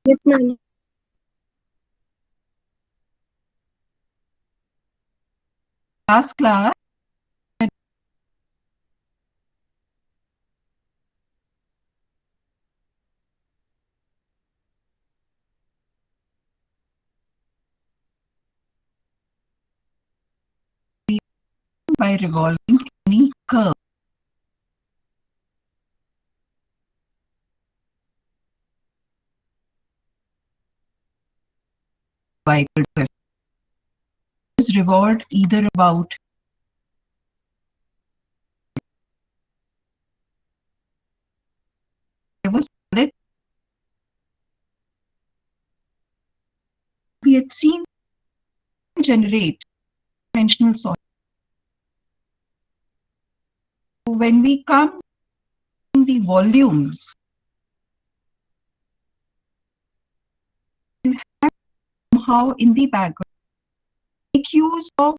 Yes, ma'am. Last class, by revolving any curve y equal to f is revolved either about was solid. We had seen generate dimensional solid. When we come in the volumes, we have somehow in the background make use of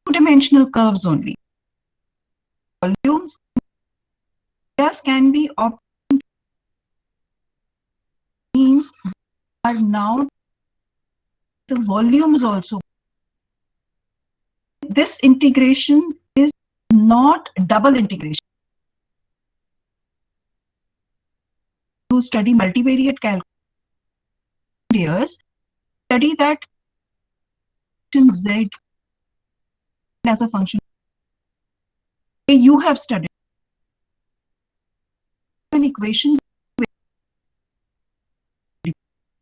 two-dimensional curves only. Volumes just can be means are now the volumes also. This integration is not double integration. To study multivariate calculus, study that z as a function. You have studied an equation.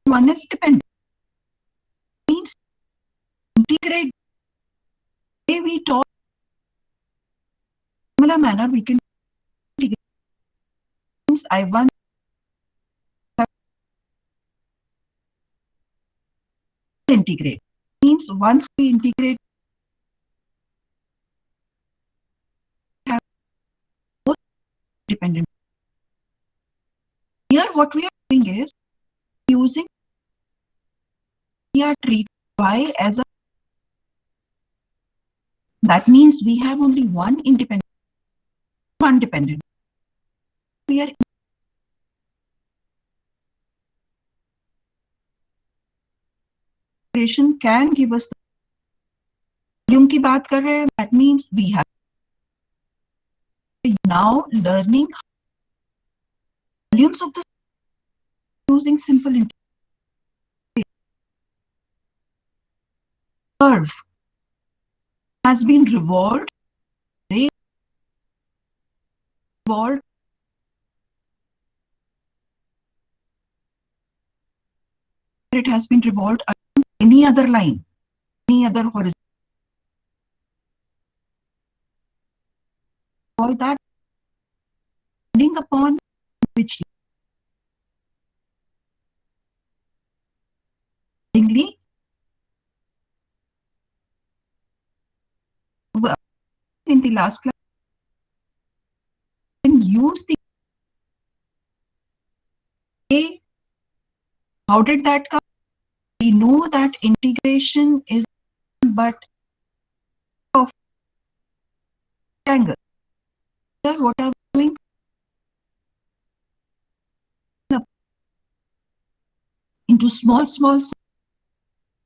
One is dependent. Means integrate. We taught similar manner we can integrate. Means I want integrate. Means once we integrate, have both dependent. Here, what we are doing is using we are treating y as a. That means we have only one independent, one dependent. We are integration can give us the volume की बात कर रहे हैं. That means we have now learning volumes of the using simple curve has been revolved, revolved. It has been revolved along any other line, any other horizon. All that depending upon which accordingly in the last class can use the A. How did that come? We know that integration is but of angle. Here what are we doing? Into small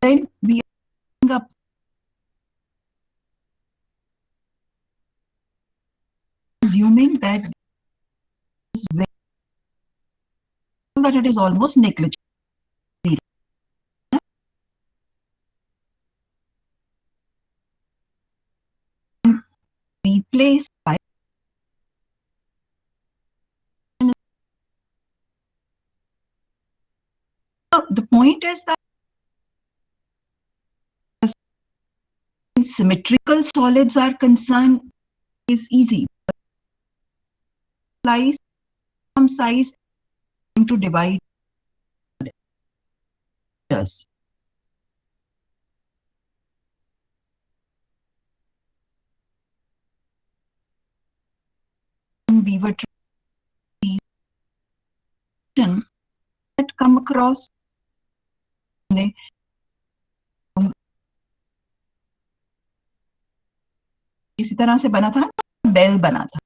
then we are up assuming that it is almost negligible. Replace by the point is that symmetrical solids are concerned is easy. Slice some size to divide us. We were that come across इसी तरह से बना था, bell बना था.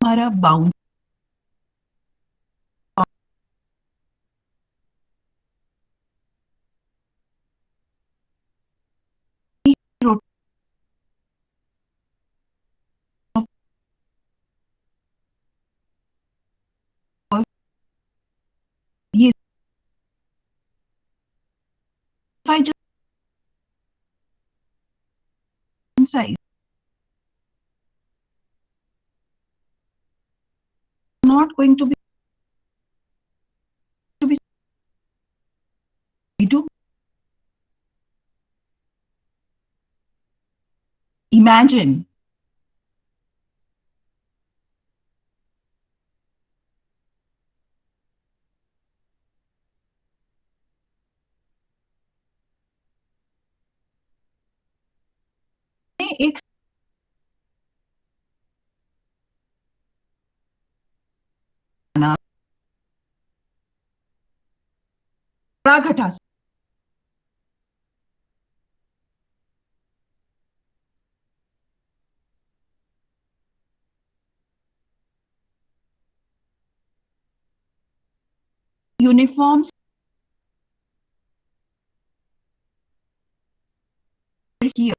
हमारा bound ये just size not going to be we do imagine एक बड़ा घटा यूनिफॉर्म्स की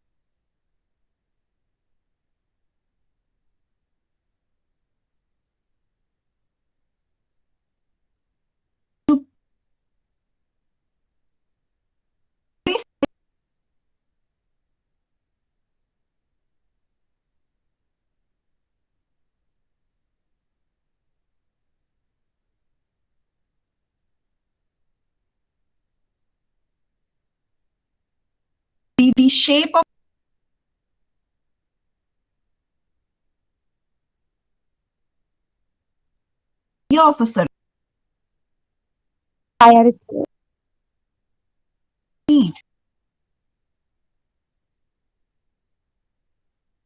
the shape of the officer higher need.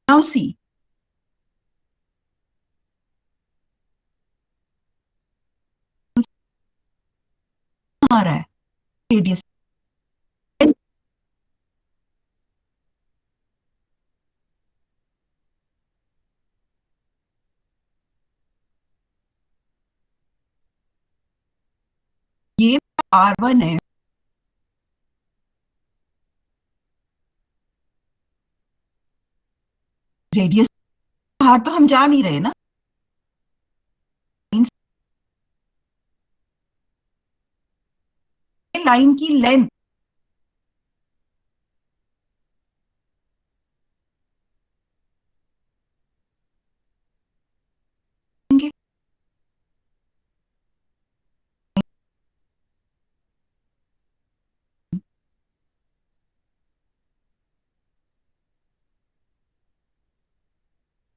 Now see, आ रहा है रेडियस ये R1 है रेडियस बाहर तो हम जा नहीं रहे ना लाइन की length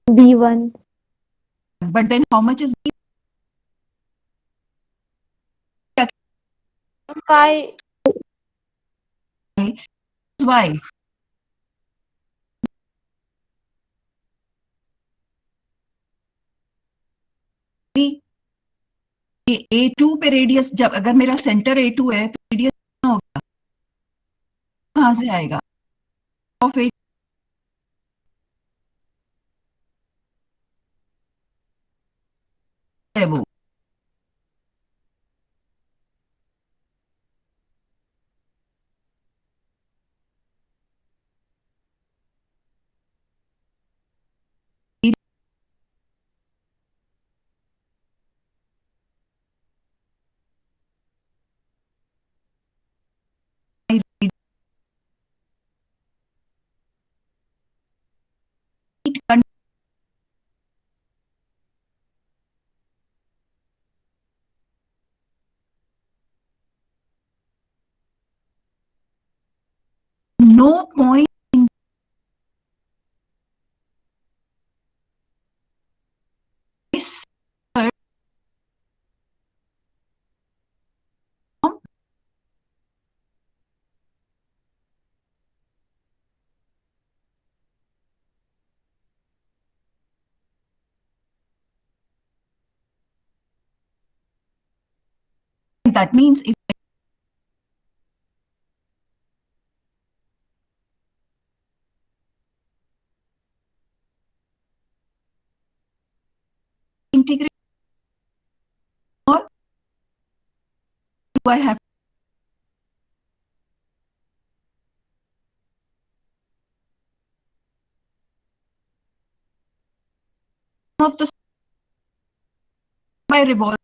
B1 but then how much is Phi y A2 पे रेडियस जब अगर मेरा सेंटर A2 है तो रेडियस होगा कहाँ से आएगा ऑफ ए है वो no point that means if I have of the by revolving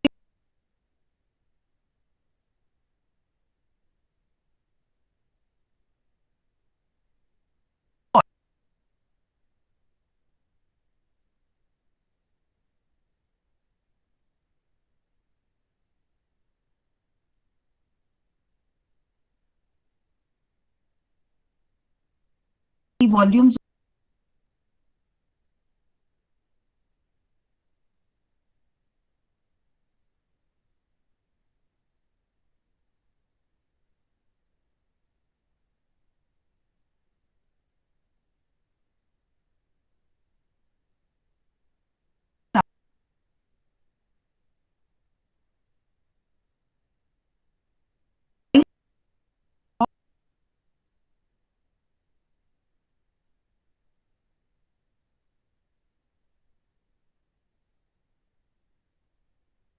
the volumes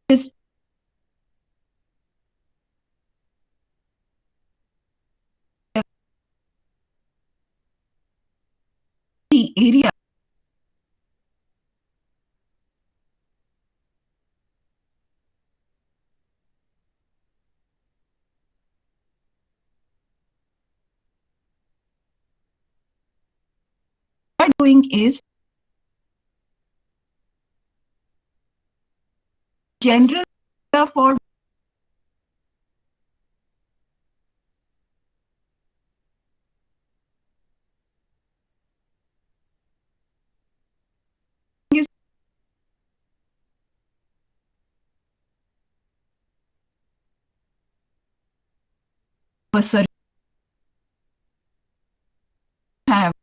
is the area we are doing is general for is have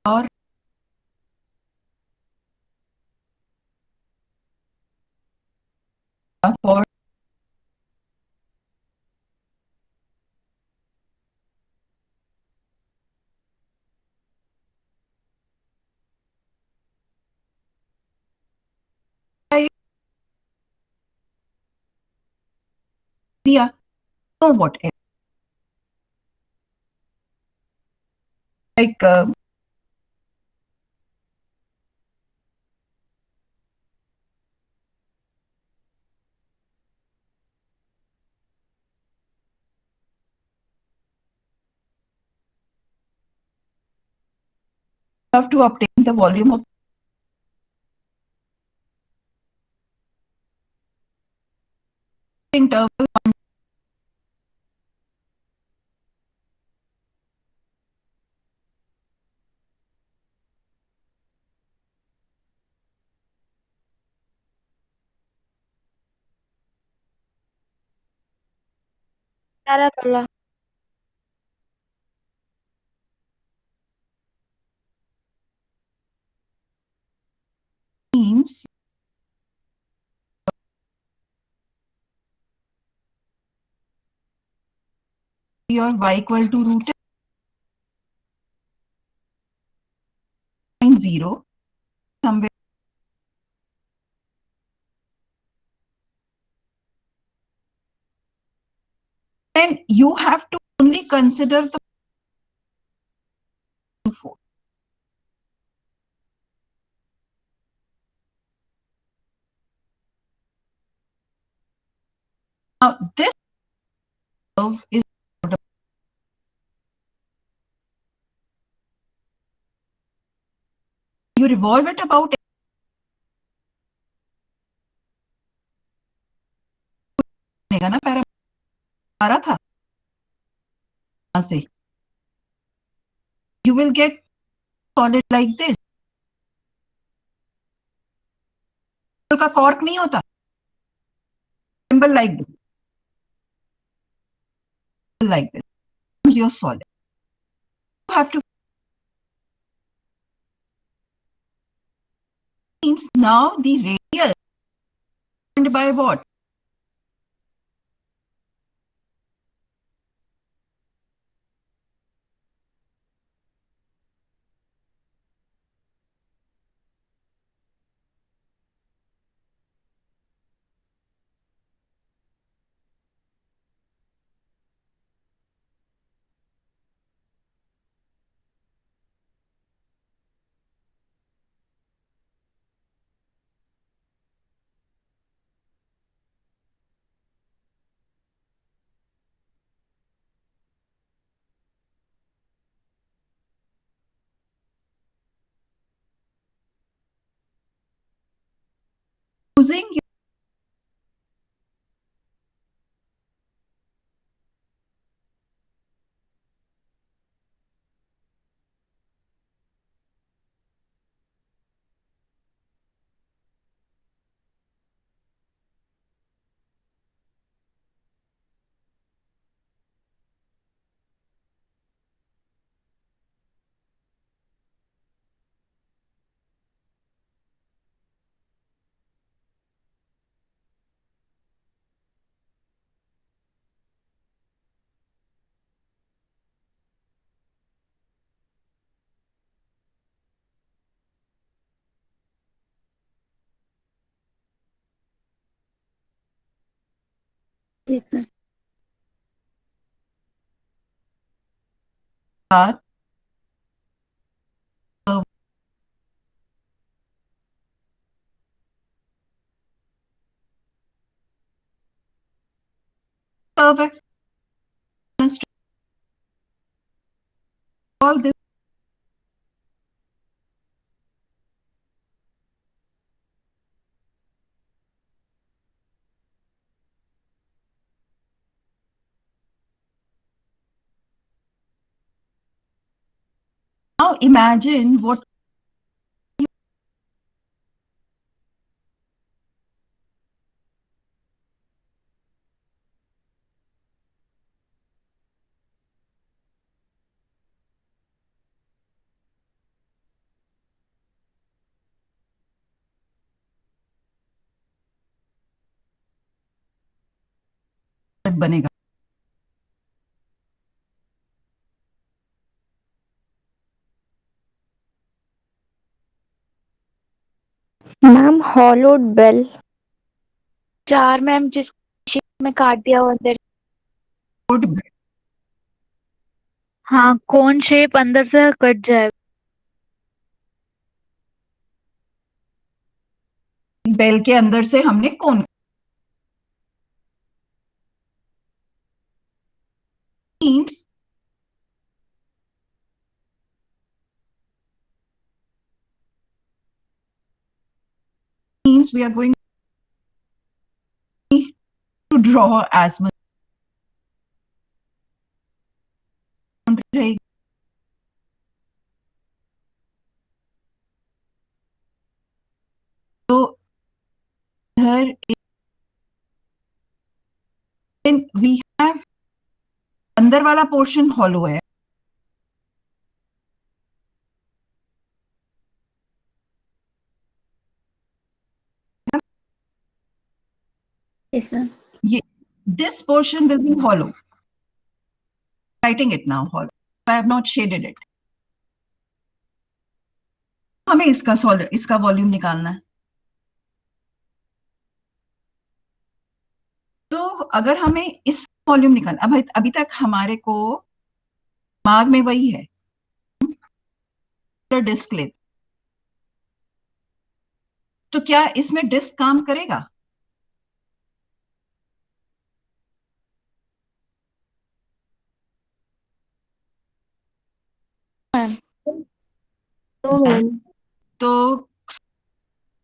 or for idea know what like have to obtain the volume of interval ثلاث الله. means your y equal to root 0 somewhere, then you have to only consider the 4. Now this curve is you revolve it about ना para आ रहा था से you will get solid like this का cork नहीं होता symbol like this becomes your solid. You have to means now the radius defined by what? Using Yes, ma'am. that curve all this now imagine what बनेगा. Ma'am hollowed bell. 4 ma'am, जिस shape में काट दिया हो अंदर. Would हाँ, cone shape अंदर से कट जाए. बेल के अंदर से हमने कोन means we are going to draw as much तो इधर we have अंदर वाला पोर्शन हॉलो है. Yes, ma'am. ये this portion will be hollow. Writing it now hollow. I have not shaded it. हमें इसका वॉल्यूम निकालना है. तो अगर हमें इस वॉल्यूम निकालना, अभी तक हमारे को दिमाग में वही है डिस्क ले. तो क्या इसमें डिस्क काम करेगा? मैम. तो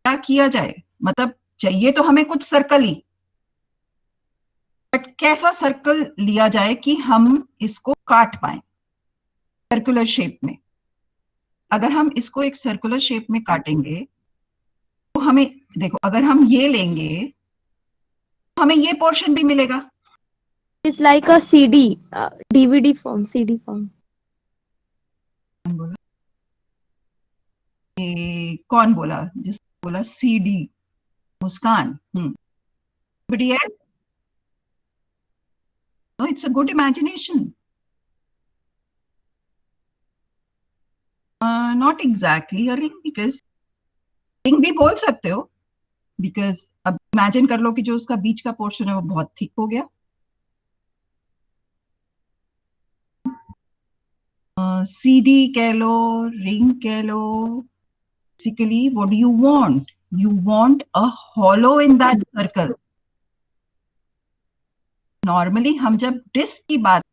क्या किया जाए? मतलब चाहिए तो हमें कुछ सर्कल ही, बट कैसा सर्कल लिया जाए कि हम इसको काट पाए सर्कुलर शेप में. अगर हम इसको एक सर्कुलर शेप में काटेंगे तो हमें देखो, अगर हम ये लेंगे तो हमें ये पोर्शन भी मिलेगा. It's like a CD, DVD form, CD form. कौन बोला जिस बोला CD, Muskan. Anybody else? No, it's a good imagination. Not exactly a ring, because ring भी बोल सकते हो, because अब इमेजिन कर लो कि जो उसका बीच का पोर्शन है वो बहुत थिक हो गया. CD कह लो, रिंग कह लो. Basically, what do you want? You want a hollow in that circle. Normally, हम जब डिस्क की बात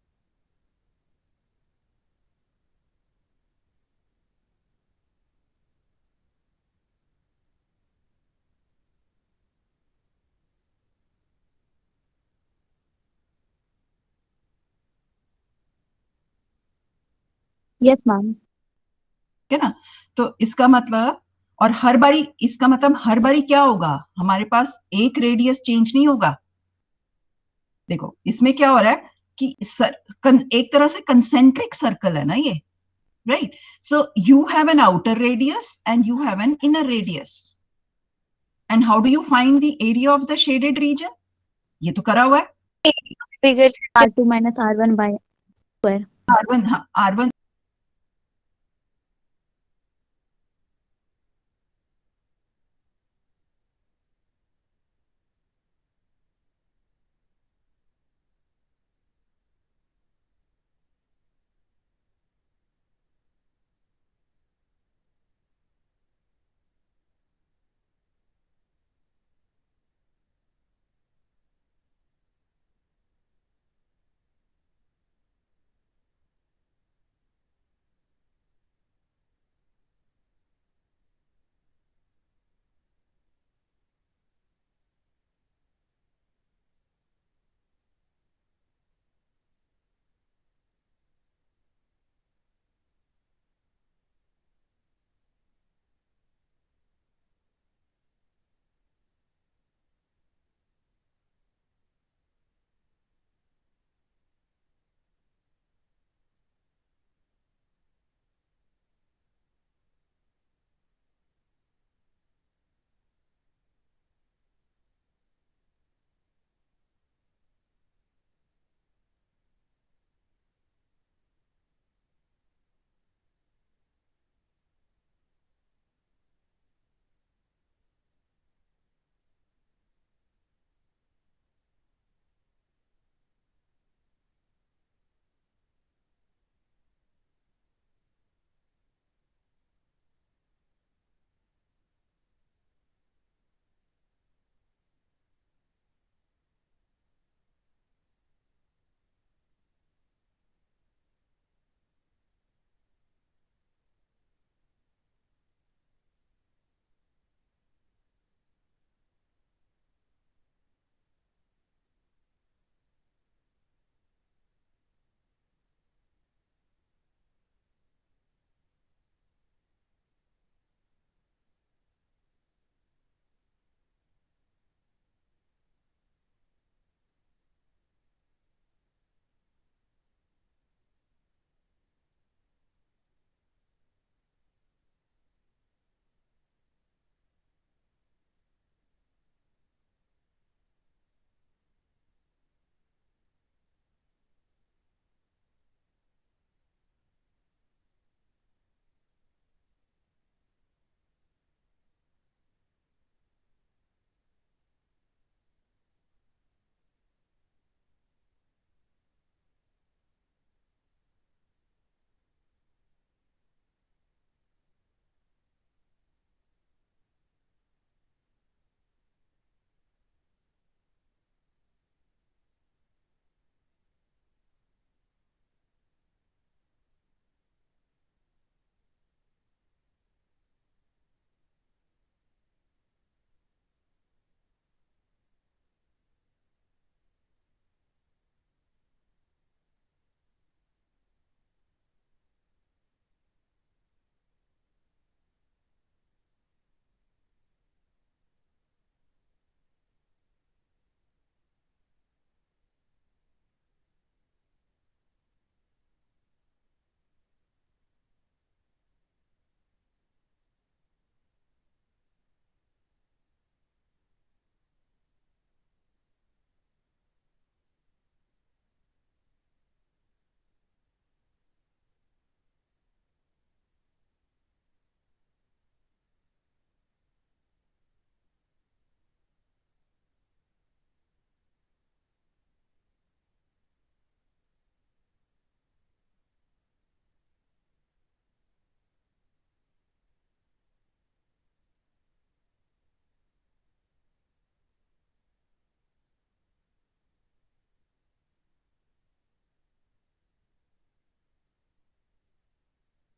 Yes, ma'am. है ना, तो इसका मतलब, और हर बारी इसका मतलब हर बारी क्या होगा, हमारे पास एक रेडियस चेंज नहीं होगा. देखो इसमें क्या हो रहा है कि एक तरह से कंसेंट्रिक सर्कल है ना ये, right. So you have an outer radius and you have an inner radius. And how do you find the area of the shaded region? ये तो करा हुआ है. फिगर से R2 minus R1 by square. R1, हाँ, R1.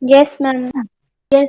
Yes, ma'am. Yes.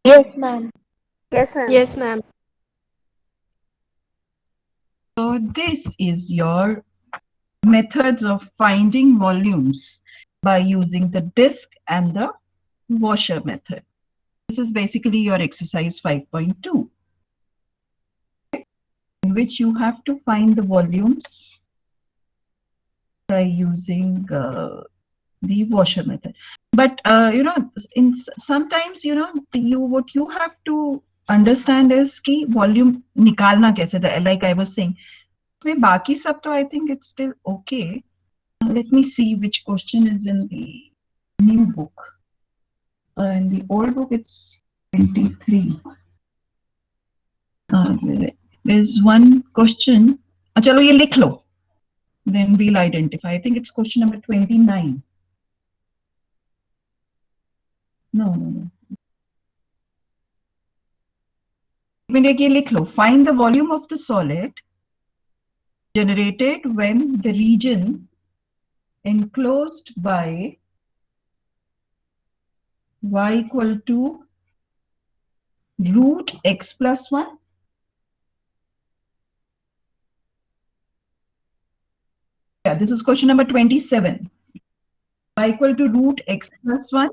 Yes, ma'am. Yes, ma'am. Yes, ma'am. So this is your methods of finding volumes by using the disk and the washer method. This is basically your exercise 5.2, in which you have to find the volumes by using the washer method. But sometimes what you have to understand is कि volume निकालना कैसे, like I was saying. में बाकी सब तो I think it's still okay. Let me see which question is in the new book. In the old book it's 23. There's one question. चलो ये लिख लो. Then we'll identify. I think it's question number 29. No. ये लिख लो. Find the volume of the solid generated when the region enclosed by y equal to root x plus 1. Yeah, this is question number 27. Y equal to root x plus 1.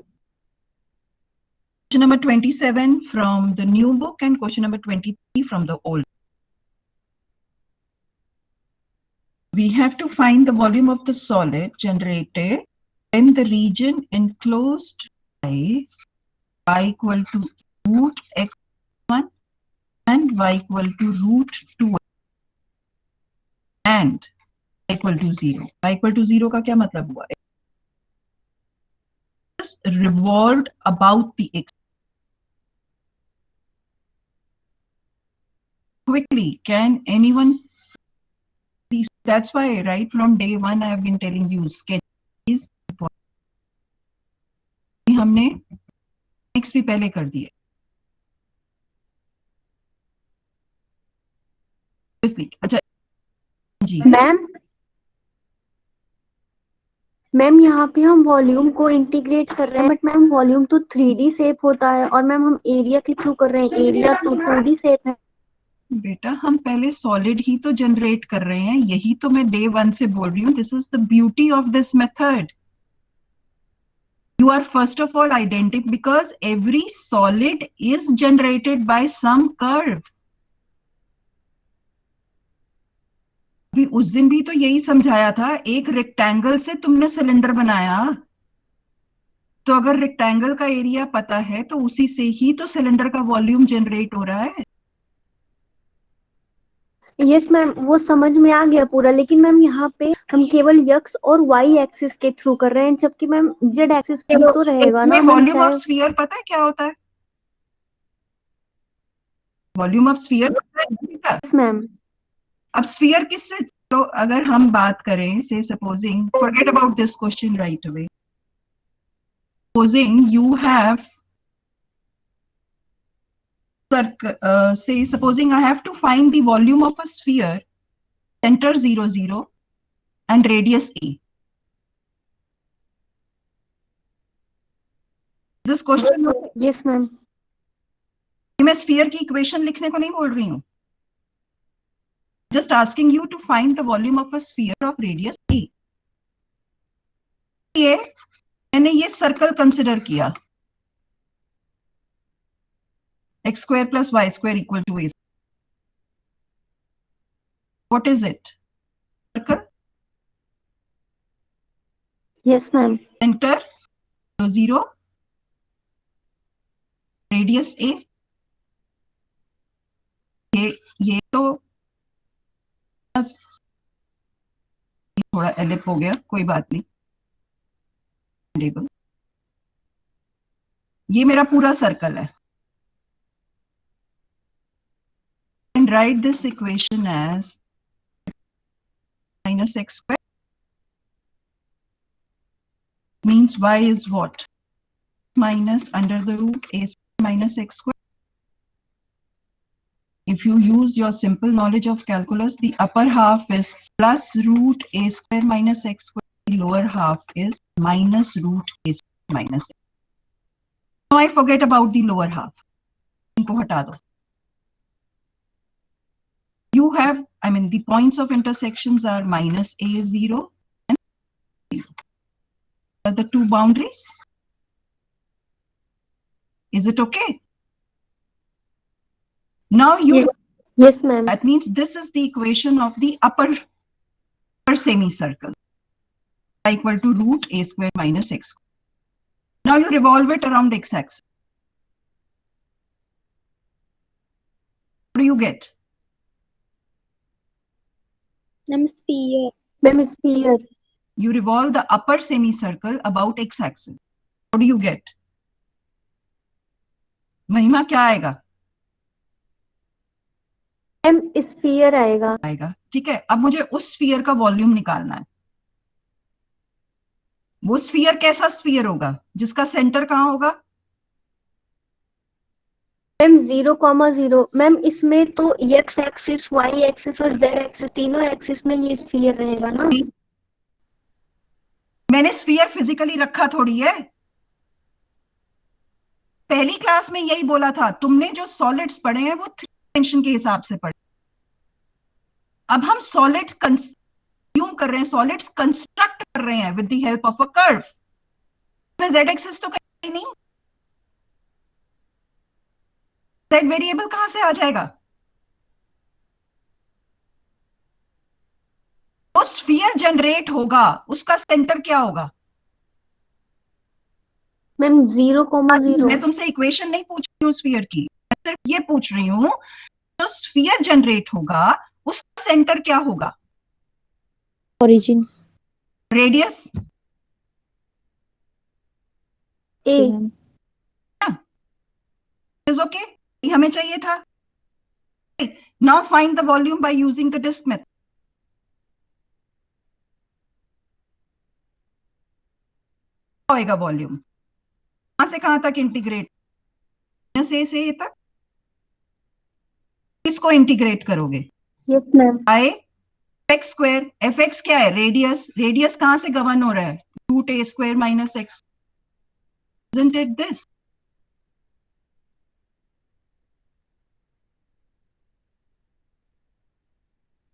Question number 27 from the new book and question number 23 from the old. We have to find the volume of the solid generated when the region enclosed by y equal to root x1 and y equal to root 2 and y equal to 0. Y equal to 0 का क्या मतलब हुआ? It's revolved about the x. Quickly, can anyone please? That's why right from day one I have been telling you sketch is important. हमने x भी पहले कर दिए. अच्छा जी मैम यहाँ पे हम वॉल्यूम को इंटीग्रेट कर रहे हैं, बट मैम वॉल्यूम तो 3D शेप होता है और मैम हम एरिया के थ्रू कर रहे हैं, एरिया तो 2D शेप है. बेटा हम पहले सॉलिड ही तो जनरेट कर रहे हैं, यही तो मैं डे 1 से बोल रही हूँ. This is the beauty of this method. You are first of all identical because every solid is generated by some curve. भी उस दिन भी तो यही समझाया था. एक रेक्टेंगल से तुमने सिलेंडर बनाया, तो अगर रेक्टेंगल का एरिया पता है तो उसी से ही तो सिलेंडर का वॉल्यूम जनरेट हो रहा है. यस मैम, वो समझ में आ गया पूरा, लेकिन मैम यहाँ पे हम केवल x और y एक्सिस के थ्रू कर रहे हैं, जबकि मैम z एक्सिस पे तो रहेगा ना. वॉल्यूम ऑफ स्फीयर पता है क्या होता है? वॉल्यूम ऑफ स्फीयर पता है? Yes ma'am. अब स्फीयर किससे, तो अगर हम बात करें, से supposing, forget about this question right away. Supposing you have say supposing I have to find the volume of a sphere, center 0 0 and radius a. This question, yes ma'am. मैं sphere की equation लिखने को नहीं बोल रही हूँ. Just asking you to find the volume of a sphere of radius a. ये मैंने ये सर्कल कंसिडर किया, x square plus y square equal to a. What is it? Circle. Yes ma'am. Center 0, radius a. ये तो थोड़ा एलिप हो गया, कोई बात नहीं. ये मेरा पूरा सर्कल है. And write this equation as minus x square means y is what? Minus under the root a minus x square. If you use your simple knowledge of calculus, the upper half is plus root a square minus x square. The lower half is minus root a square minus x. Now I forget about the lower half. को हटा दो. You have, I mean, the points of intersections are minus a 0 and 0. Are the two boundaries? Is it okay? Now you, Yes, ma'am. that means this is the equation of the upper semicircle, equal to root a square minus x square. Now you revolve it around x-axis. What do you get? Ma'am, sphere. Ma'am, sphere. You revolve the upper semicircle about x-axis. What do you get? महिमा क्या आएगा? Ma'am sphere आएगा. ठीक है. अब मुझे उस sphere का वॉल्यूम निकालना है. वो स्फीयर कैसा स्फीयर होगा? जिसका सेंटर कहाँ होगा? मैम 0,0. मैम इसमें तो x एक्सिस, y एक्सिस और z एक्सिस तीनों एक्सिस में ये स्फीयर रहेगा ना. मैंने स्फीयर फिजिकली रखा थोड़ी है. पहली क्लास में यही बोला था. तुमने जो सॉलिड्स पढ़े हैं वो 3 डायमेंशन के हिसाब से पढ़े. अब हम सॉलिड कंज्यूम कर रहे हैं, सॉलिड्स कंस्ट्रक्ट कर रहे हैं with the help of a curve. में z एक्सिस तो कहीं नहीं. z वेरिएबल कहां से आ जाएगा? तो स्फीयर जनरेट होगा, उसका सेंटर क्या होगा? मैम 0,0. मैं तुमसे इक्वेशन नहीं पूछ रही हूँ स्फीयर की, मैं सिर्फ ये पूछ रही हूँ जो स्फीयर जनरेट होगा उसका सेंटर क्या होगा? Origin. Radius a. Is okay. हमें चाहिए था. Now find the volume by using the disc method. होएगा वॉल्यूम कहां से कहां तक इंटीग्रेट? से ए तक. किसको इंटीग्रेट करोगे? Yes ma'am. By x square. F x क्या है? रेडियस. रेडियस कहां से गवर्न हो रहा है? Root a square minus x. Isn't it this?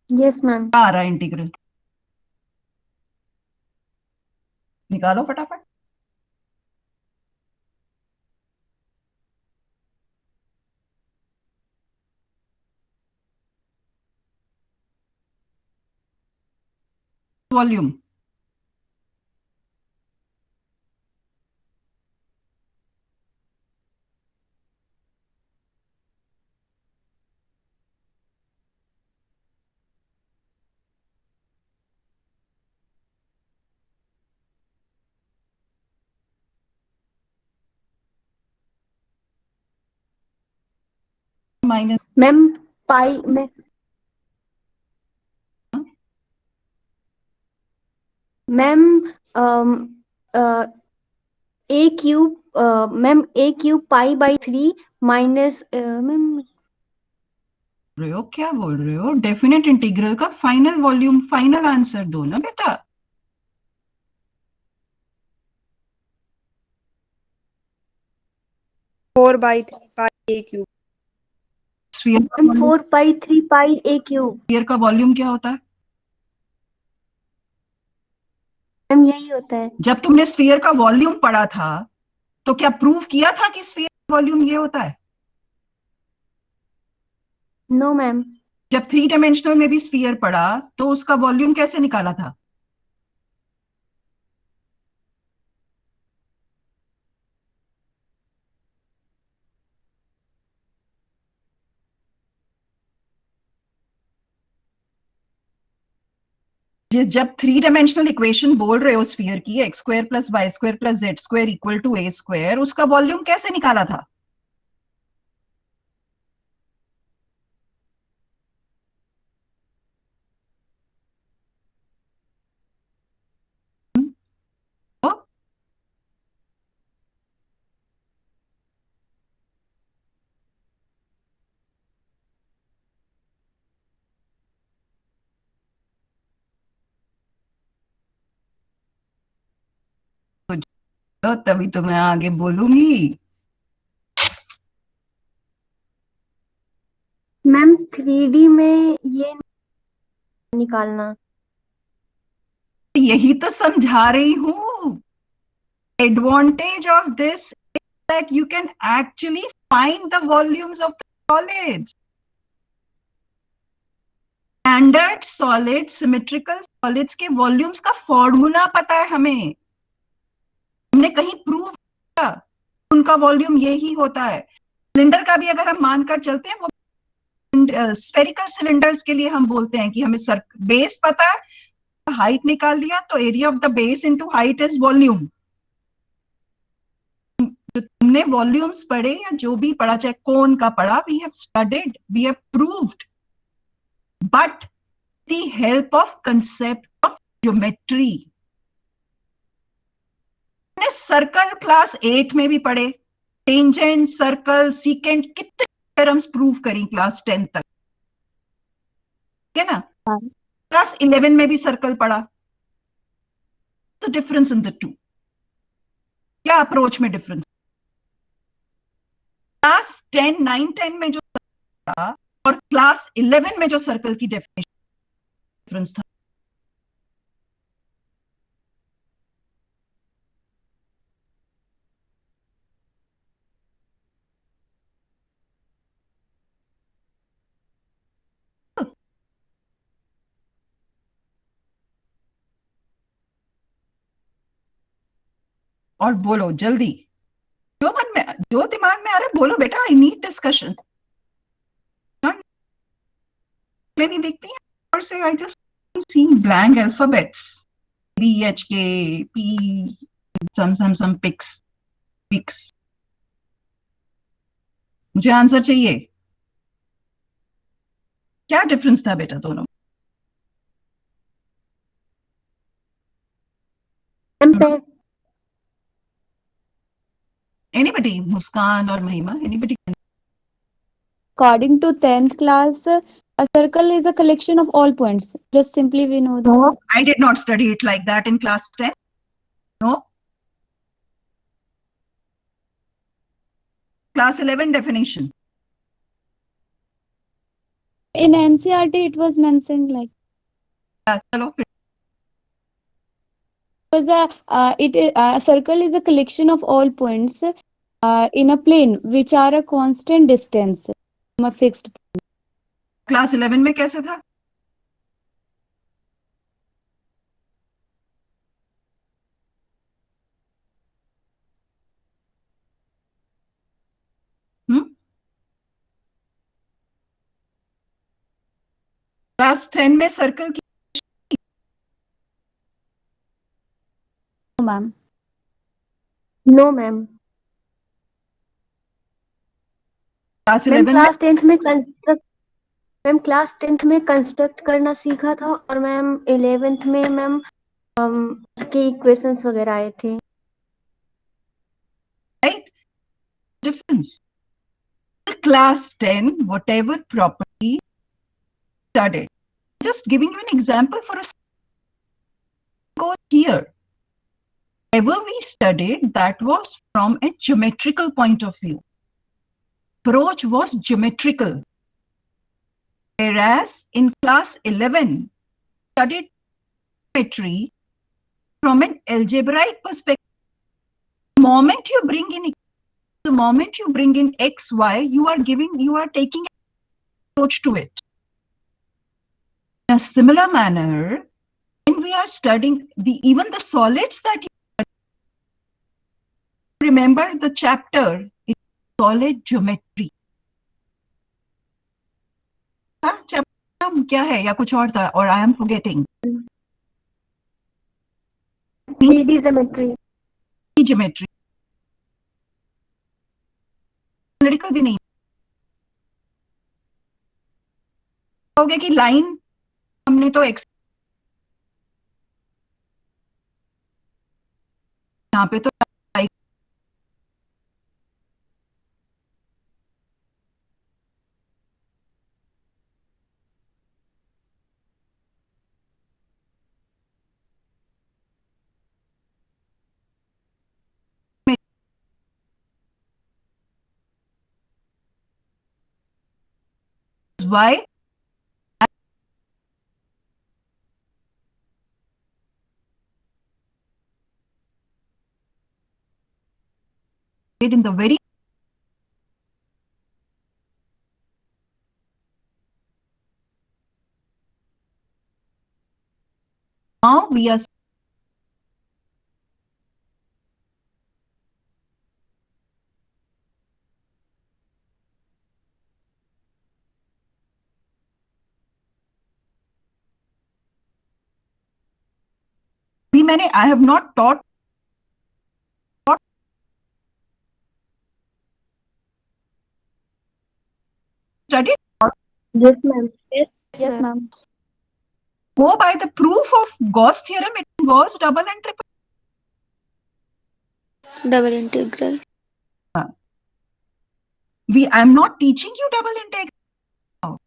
Yes ma'am. आ रहा है इंटीग्रल. निकालो फटाफट. Volume minus. मैम पाई में ma'am A cube. Ma'am A cube pi by 3 minus. Ma'am रहे हो, क्या बोल रहे हो? डेफिनेट इंटीग्रल का फाइनल वॉल्यूम, फाइनल आंसर दो ना बेटा. 4/3 पाई ए क्यूब. स्फीयर 4/3 पाई ए क्यूब. स्फीयर का वॉल्यूम क्या होता है? मैम यही होता है. जब तुमने स्फीयर का वॉल्यूम पढ़ा था तो क्या प्रूव किया था कि स्फीयर का वॉल्यूम ये होता है? No ma'am. जब 3 डायमेंशनल में भी स्फीयर पढ़ा तो उसका वॉल्यूम कैसे निकाला था? जब 3 डायमेंशनल इक्वेशन बोल रहे हो स्फीयर की, x square plus y square plus z square equal to a square, उसका वॉल्यूम कैसे निकाला था? तो तभी तो मैं आगे बोलूंगी. 3D में ये निकालना। यही तो समझा रही हूँ. Advantage of this is that you can actually find the volumes of the solids. Standard solids, symmetrical solids के वॉल्यूम्स का फॉर्मूला पता है हमें. हमने कहीं प्रूव किया उनका वॉल्यूम यही होता है. सिलेंडर का भी अगर हम मानकर चलते हैं, वो स्फेरिकल सिलेंडर्स के लिए हम बोलते हैं कि हमें बेस पता है, हाइट निकाल दिया तो area of the base into height is volume. तो तुमने वॉल्यूम्स पढ़े या जो भी पढ़ा, चाहे कोन का पढ़ा, we have studied, we have proved, but the help of concept of geometry. हमने सर्कल क्लास 8 में भी पढ़े, टेंजेंट, सर्कल, सीकेंट, कितने थ्योरम्स प्रूव करी क्लास 10 तक, है ना. क्लास 11 में भी सर्कल पढ़ा. The difference in the two, क्या अप्रोच में डिफरेंस? क्लास 10, 9, 10 में जो था और क्लास 11 में जो सर्कल की डेफिनेशन डिफरेंस था. और बोलो जल्दी, जो मन में, जो दिमाग में आ रहा है बोलो बेटा. I need discussion. नहीं देखती हैं और से I just seeing blank alphabets, B H K P, some pics. मुझे आंसर चाहिए. क्या डिफरेंस था बेटा दोनों? एनीबडी, मुस्कान और महिमा, anybody? According to 10th class, a circle is a collection of all points. Just simply we know that. No, I did not study it like that in class 10. No. Class 11 definition. In NCERT, it was mentioned like चलो फिर. a circle is a collection of all points in a plane which are a constant distance from a fixed. Class 11 में कैसे था? Class 10 में circle की No, ma'am. No ma'am. Class ma'am 11 में class 10th में construct करना सीखा था और मैम 11th में मैम के इक्वेशंस वगैरह आए थे. right difference. Class 10, whatever property studied, just giving you an example for a go here. Whatever we studied, that was from a geometrical point of view. Approach was geometrical. Whereas in class 11, studied geometry from an algebraic perspective. The moment you bring in x, y, you are taking an approach to it. In a similar manner, when we are studying even the solids that you remember the chapter, it's solid geometry. Chapter क्या है या कुछ और था, और I am forgetting? 3D geometry. Geometry लड़का भी नहीं हो गया कि लाइन हमने तो एक्स, यहाँ पे तो why in the very now we are भी मैंने I have not taught studied Yes, ma'am. Yes, ma'am. go by the proof of Gauss theorem. It involves double and triple. Double integral. I'm not teaching you double integral.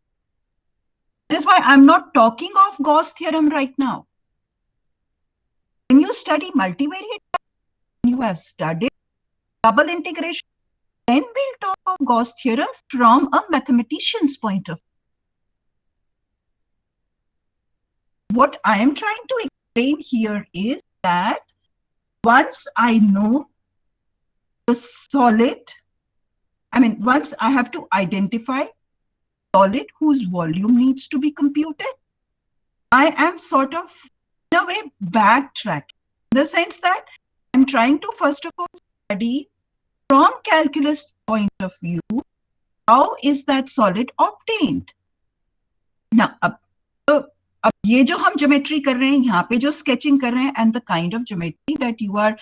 That is why I'm not talking of Gauss theorem right now. When you study multivariate, you have studied double integration, then we'll talk of Gauss theorem from a mathematician's point of view. What I am trying to explain here is that once I know the solid, once I have to identify solid whose volume needs to be computed, I am sort of, in a way, backtracking. In the sense that I'm trying to, first of all, study from calculus point of view, how is that solid obtained? Now, अब ये जो हम geometry कर रहे हैं, यहाँ पे जो स्केचिंग कर रहे हैं, and the kind of geometry that you are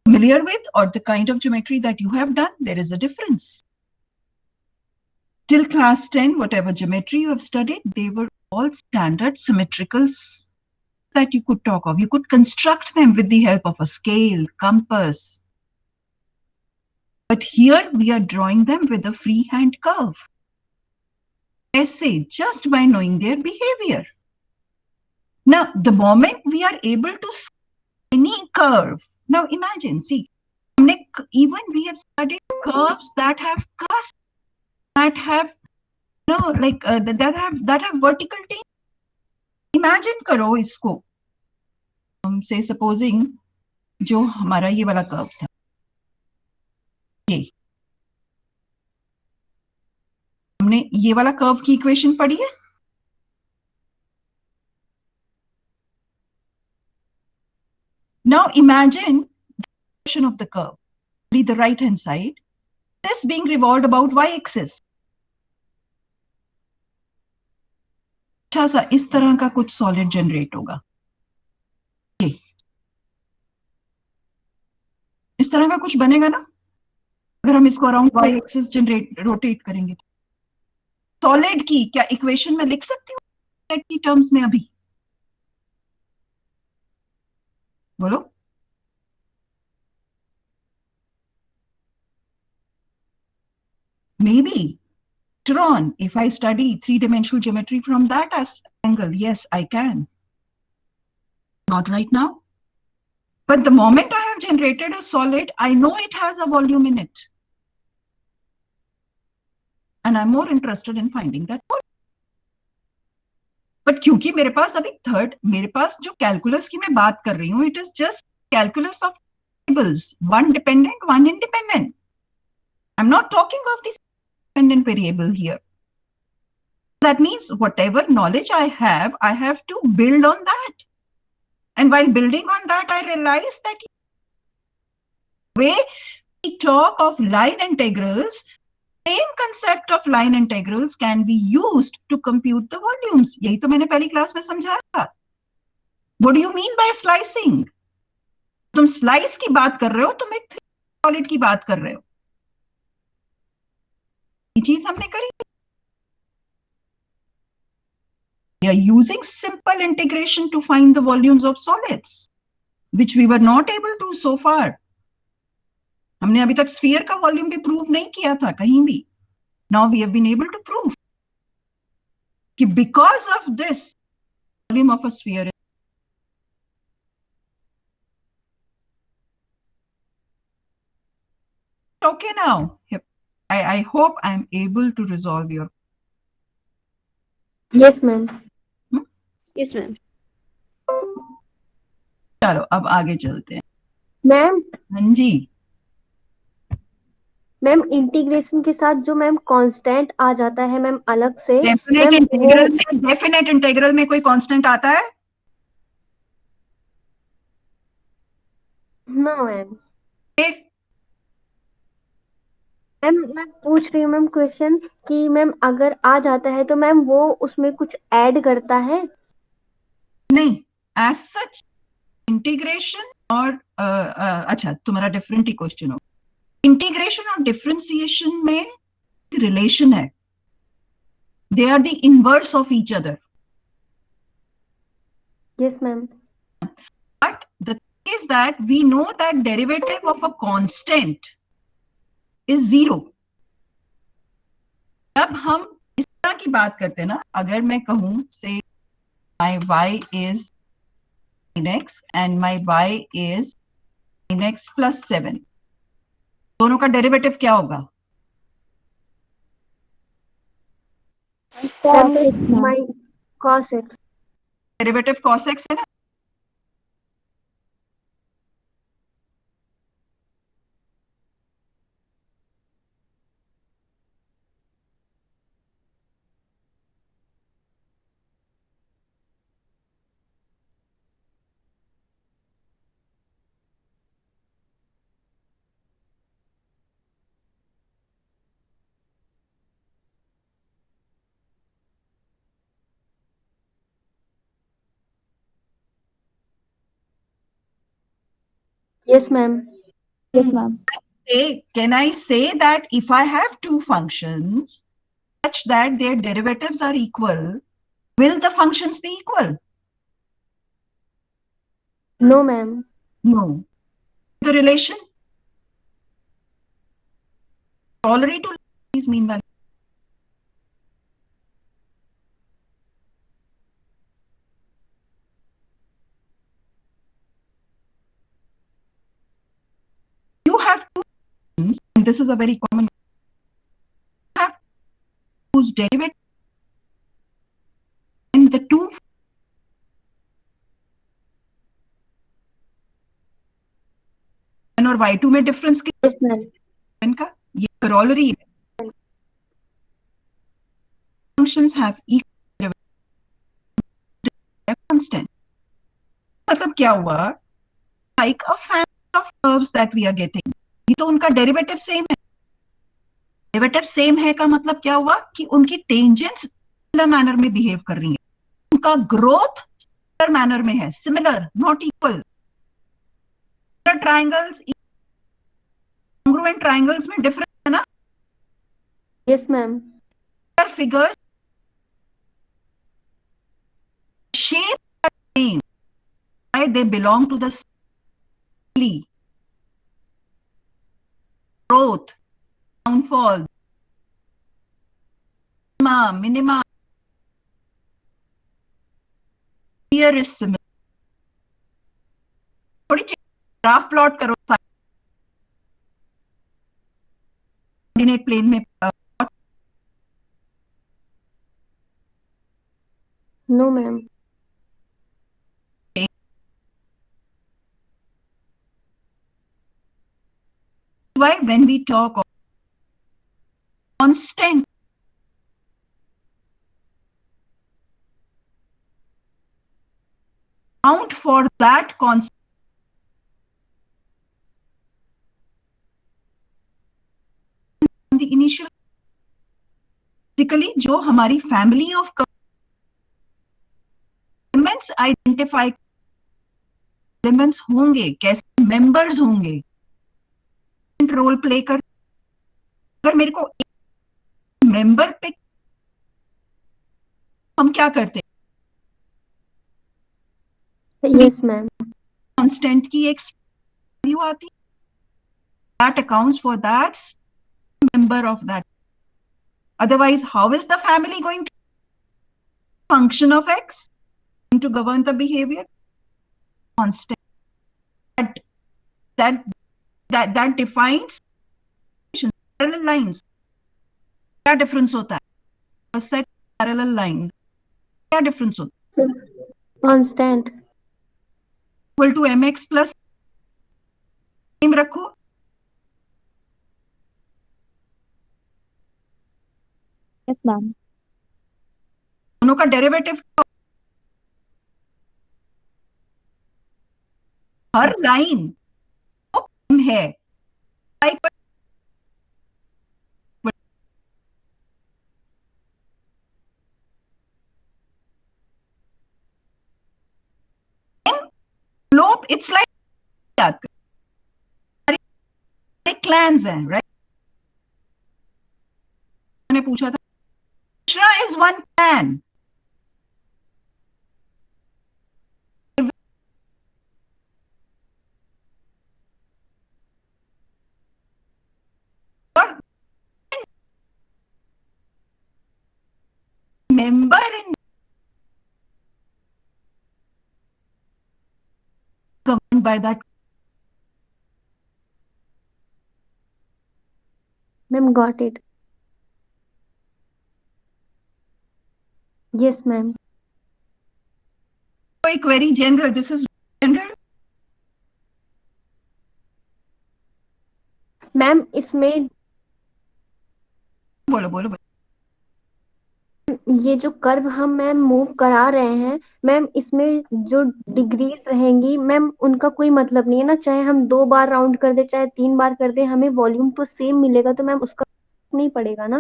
familiar with or the kind of geometry that you have done, there is a difference. Till class 10, whatever geometry you have studied, they were all standard symmetricals that you could talk of. You could construct them with the help of a scale, compass. But here we are drawing them with a freehand curve. Essay, just by knowing their behavior. Now, the moment we are able to see any curve, now imagine, see, even we have studied curves that have cusps, that have, that have vertical tail. Imagine करो इसको, say supposing जो हमारा ये वाला curve था, ये हमने ये वाला कर्व की इक्वेशन पढ़ी है. Now imagine the portion of the curve, the right hand side, this being revolved about y-axis. अच्छा सा इस तरह का कुछ सॉलिड जनरेट होगा, ये इस तरह का कुछ बनेगा ना, अगर हम इसको अराउंड y-axis जनरेट रोटेट करेंगे. सॉलिड की क्या इक्वेशन में लिख सकती हूँ की टर्म्स में? अभी बोलो. Maybe later on, if I study three-dimensional geometry from that angle, yes, I can. Not right now. But the moment I have generated a solid, I know it has a volume in it. And I'm more interested in finding that volume. But क्योंकि मेरे पास अभी मेरे पास जो calculus की मैं बात कर रही हूँ, it is just calculus of variables, one dependent, one independent. I'm not talking of this dependent variable here. That means whatever knowledge I have to build on that. And while building on that, I realized that the way we talk of line integrals, same concept of line integrals can be used to compute the volumes. यही तो मैंने पहली class में समझाया था. What do you mean by slicing? तुम slice की बात कर रहे हो, तुम एक solid की बात कर रहे हो. ये चीज हमने करी. We are using simple integration to find the volumes of solids, which we were not able to so far. हमने अभी तक sphere का volume भी prove नहीं किया था कहीं भी. Now we have been able to prove कि because of this, volume of a sphere is okay now. I hope I'm able to resolve your. Yes ma'am. Yes, ma'am. चलो अब आगे चलते हैं। मैम हाँ जी, मैम इंटीग्रेशन के साथ जो मैम कांस्टेंट आ जाता है मैम अलग से, डेफिनेट मैम इंटीग्रल वो में, डेफिनेट इंटीग्रल में कोई कांस्टेंट आता है? No ma'am. फिर मैम मैं पूछ रही हूँ मैम क्वेश्चन कि मैम अगर आ जाता है तो मैम वो उसमें कुछ ऐड करता है? नहीं, एज सच इंटीग्रेशन और अच्छा तुम्हारा डिफरेंट ही क्वेश्चन हो। इंटीग्रेशन और डिफरेंशिएशन में रिलेशन है, they are the inverse of each other, yes ma'am. but the thing is that we know that derivative of a constant is zero. जब हम इस तरह की बात करते हैं ना, अगर मैं कहूं से my y is sin x and my y is sin x plus 7, दोनों का डेरिवेटिव क्या होगा? माई cos x। Derivative cos x है ना? Yes ma'am. Yes, ma'am. Can I say that if I have two functions such that their derivatives are equal, will the functions be equal? No ma'am. No. The relation already to these mean values. You have two functions, and this is a very common. You have whose derivative and the two और y2 में difference yes ma'am. इनका ये corollary है. Functions have equal derivative constant. मतलब क्या हुआ? Like a family of curves that we are getting. ये तो उनका डेरिवेटिव सेम है. डेरिवेटिव सेम है का मतलब क्या हुआ कि उनकी टेंजेंट्स सिमिलर मैनर में बिहेव कर रही है, उनका ग्रोथ सिमिलर मैनर में है, similar not equal. Triangles, congruent triangles में डिफरेंस है ना. Yes ma'am. Figures shape same, they belong to the family. Growth, downfall, minima, here is similar. थोड़ी ग्राफ प्लॉट करो कोऑर्डिनेट प्लेन में. No ma'am. Why when we talk of constant, count for that constant the initial basically जो हमारी family of elements identify, elements होंगे कैसे, members होंगे, role play कर. अगर मेरे को मेंबर पे हम क्या करते हैं, यस मैम। कांस्टेंट की एक वैल्यू आती है, that accounts for that member of that. Otherwise, how is the family going to function of x to govern the behavior? Constant. That defines parallel lines. क्या difference होता है? A set parallel line. क्या difference होता constant. है? Equal to mx plus same रखो, yes ma'am. दोनों का derivative हर लाइन है y पर स्लोप इट्स लाइक क्लैंस हैं, राइट? मैंने पूछा था मिश्रा इज वन क्लैन, और member in governed by that. Ma'am got it. Yes ma'am. कोई query general, this is general. Ma'am इसमें बोलो बोलो बोलो। ये जो कर्व हम मैम मूव करा रहे हैं मैम, इसमें जो डिग्रीज रहेंगी मैम उनका कोई मतलब नहीं है ना, चाहे हम 2 बार राउंड कर दे चाहे 3 बार कर दे, हमें वॉल्यूम तो सेम मिलेगा, तो मैम उसका नहीं पड़ेगा ना।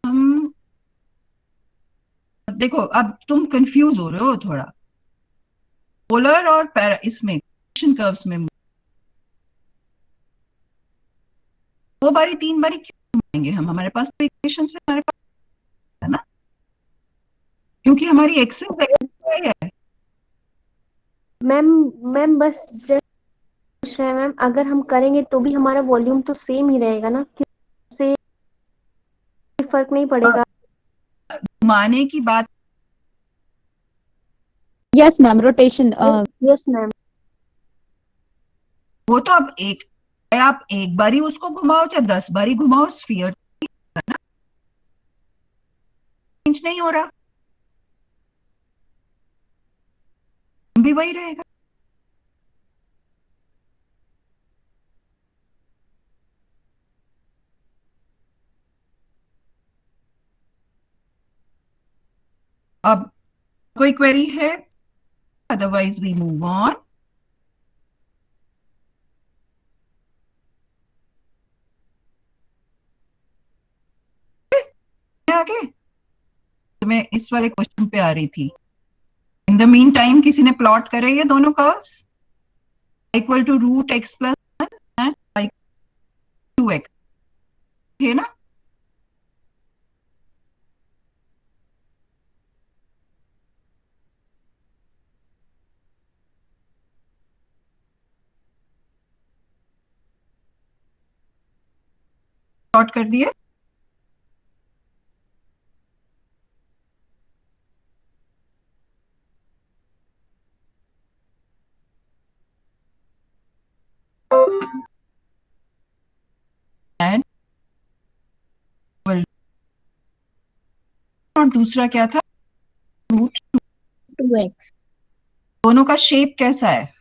हम देखो, अब तुम कंफ्यूज हो रहे हो थोड़ा, पोलर और इसमें कर्व्स में दो बारी तीन बारी क्यों घुमाएंगे हम? हमारे पास तो इक्वेशन से हमारे पास है ना, क्योंकि हमारी एक्सेस है। मैम मैम बस जस्ट पूछ रहे हैं मैम, अगर हम करेंगे तो भी हमारा वॉल्यूम तो सेम ही रहेगा ना, किससे फर्क नहीं पड़ेगा। घुमाने की बात, yes ma'am, rotation. Yes ma'am. वो तो अब एक, आप एक बारी उसको घुमाओ चाहे 10 बारी घुमाओ, स्फीयर चेंज नहीं हो रहा, भी वही रहेगा। अब कोई क्वेरी है? Otherwise we move on. आगे तो मैं इस वाले क्वेश्चन पे आ रही थी। इन द मीन टाइम किसी ने प्लॉट करे ये दोनों curves, equal to root x plus and y to x, है ना? प्लॉट कर दिए। एंड और दूसरा क्या था? रूट। 2x दोनों का शेप कैसा है?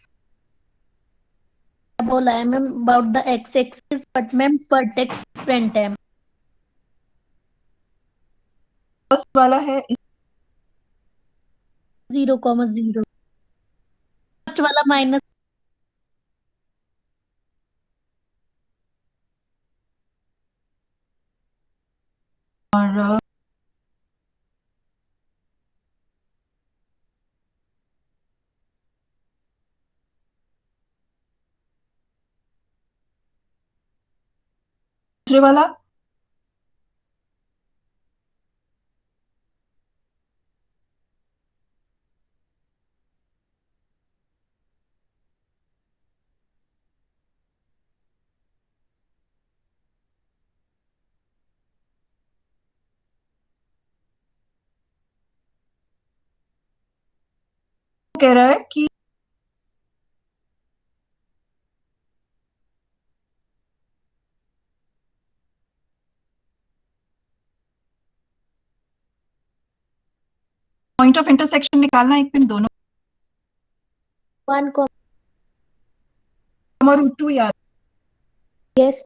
बोला है ma'am about the x axis, but ma'am vertex different है। फर्स्ट वाला है 0,0 फर्स्ट वाला माइनस और दूसरे वाला कह रहा है कि पॉइंट ऑफ इंटरसेक्शन निकालना, एक पिन दोनों 1, रूट 2 याद। yes.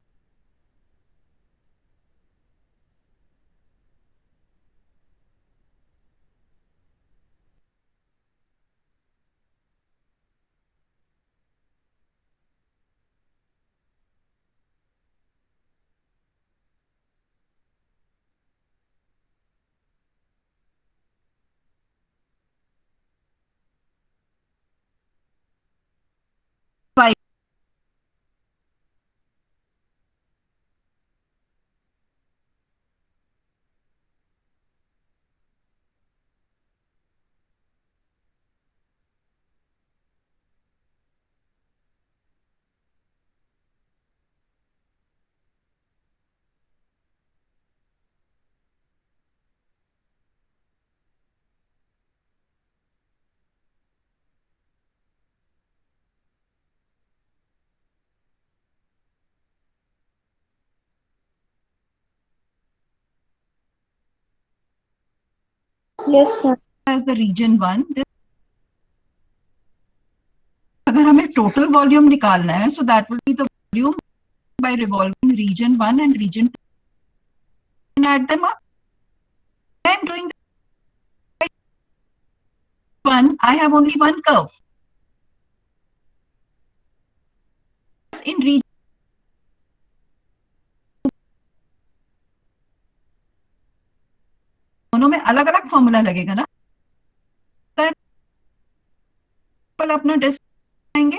Yes sir. As the region 1। अगर हमें टोटल वॉल्यूम निकालना है, so that will be the volume by revolving region 1 and region 2 and add them up. I am doing one. I have only one curve. In region दोनों में अलग अलग formula लगेगा ना, अपना डिस्क आएंगे,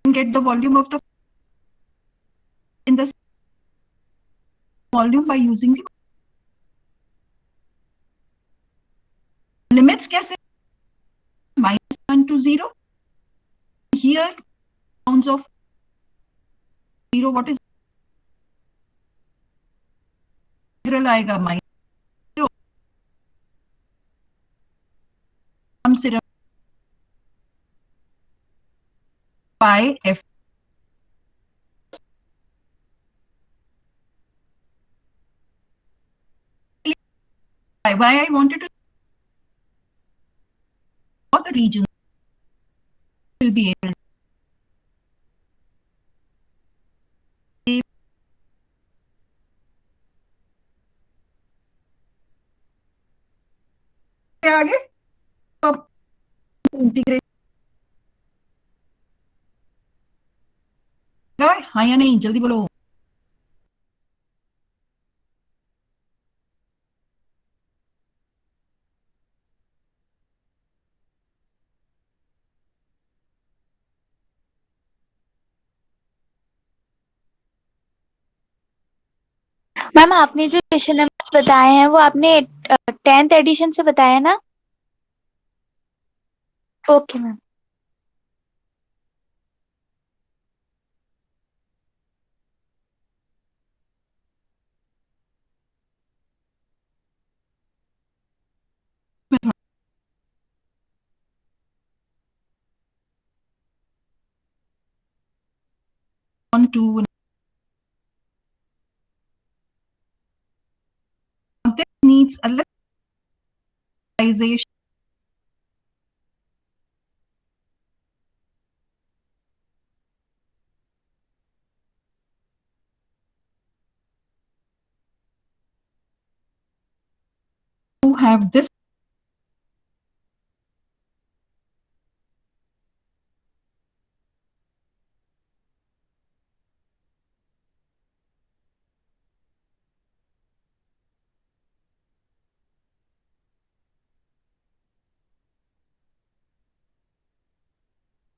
get the volume of the in the volume by using the limits. कैसे? -1 to 0. Here bounds of 0, what is integral आएगा -0 हम सिर्फ by f why I wanted to all the regions will be able to आगे तो integrate हाँ या नहीं, जल्दी बोलो। मैम आपने जो क्वेश्चन नंबर्स बताए हैं वो आपने 10th एडिशन से बताया ना? Okay ma'am. On to this needs a localization. To have this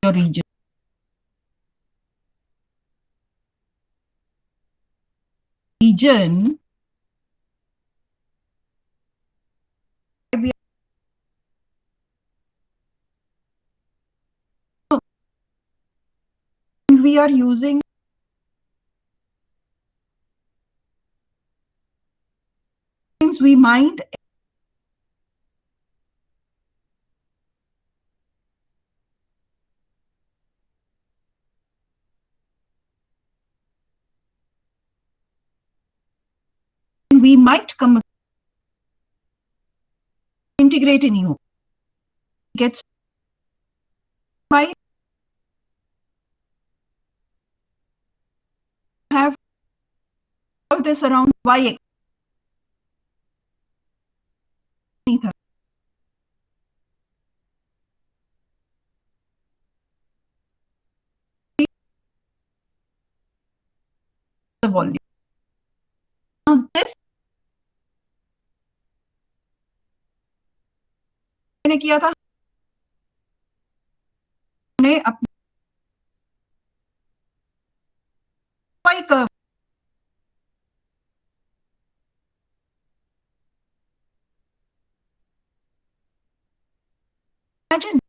your region. Region we are using we might come integrate integrate ही नहीं हो, gets y have all this around y नहीं था, the volume. Now this मैंने किया था, हमने अपने y curve imagine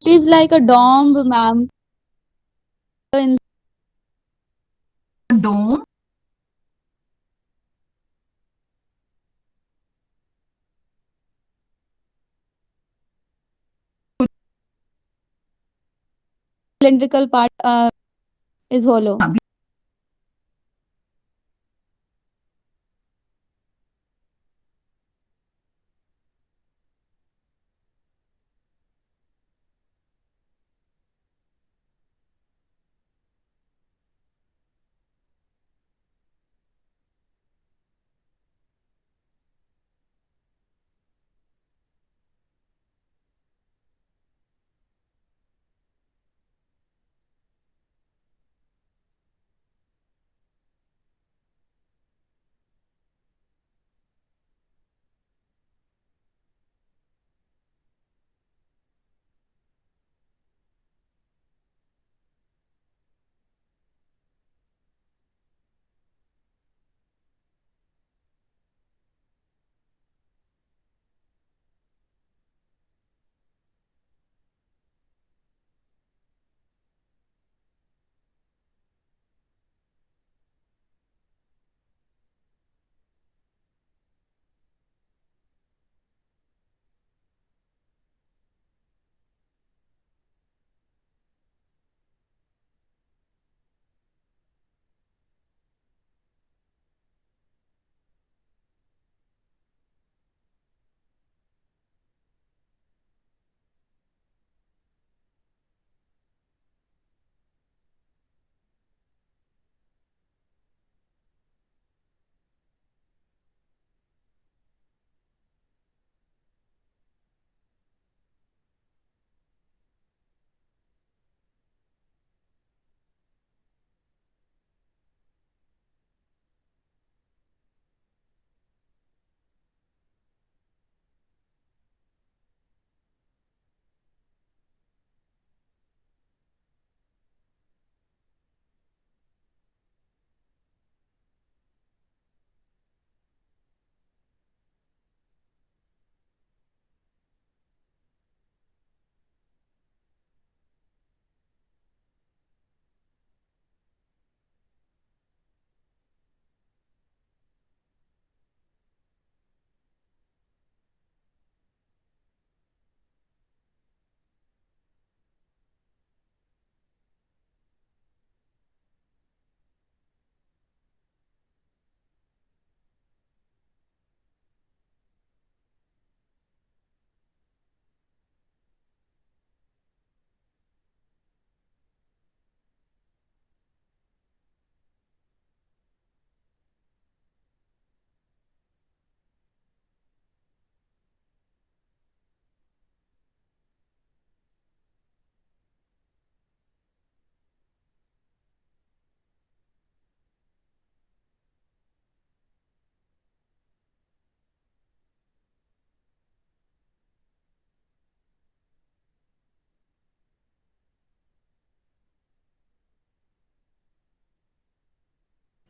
It is like a dome, ma'am. In dome cylindrical part is hollow.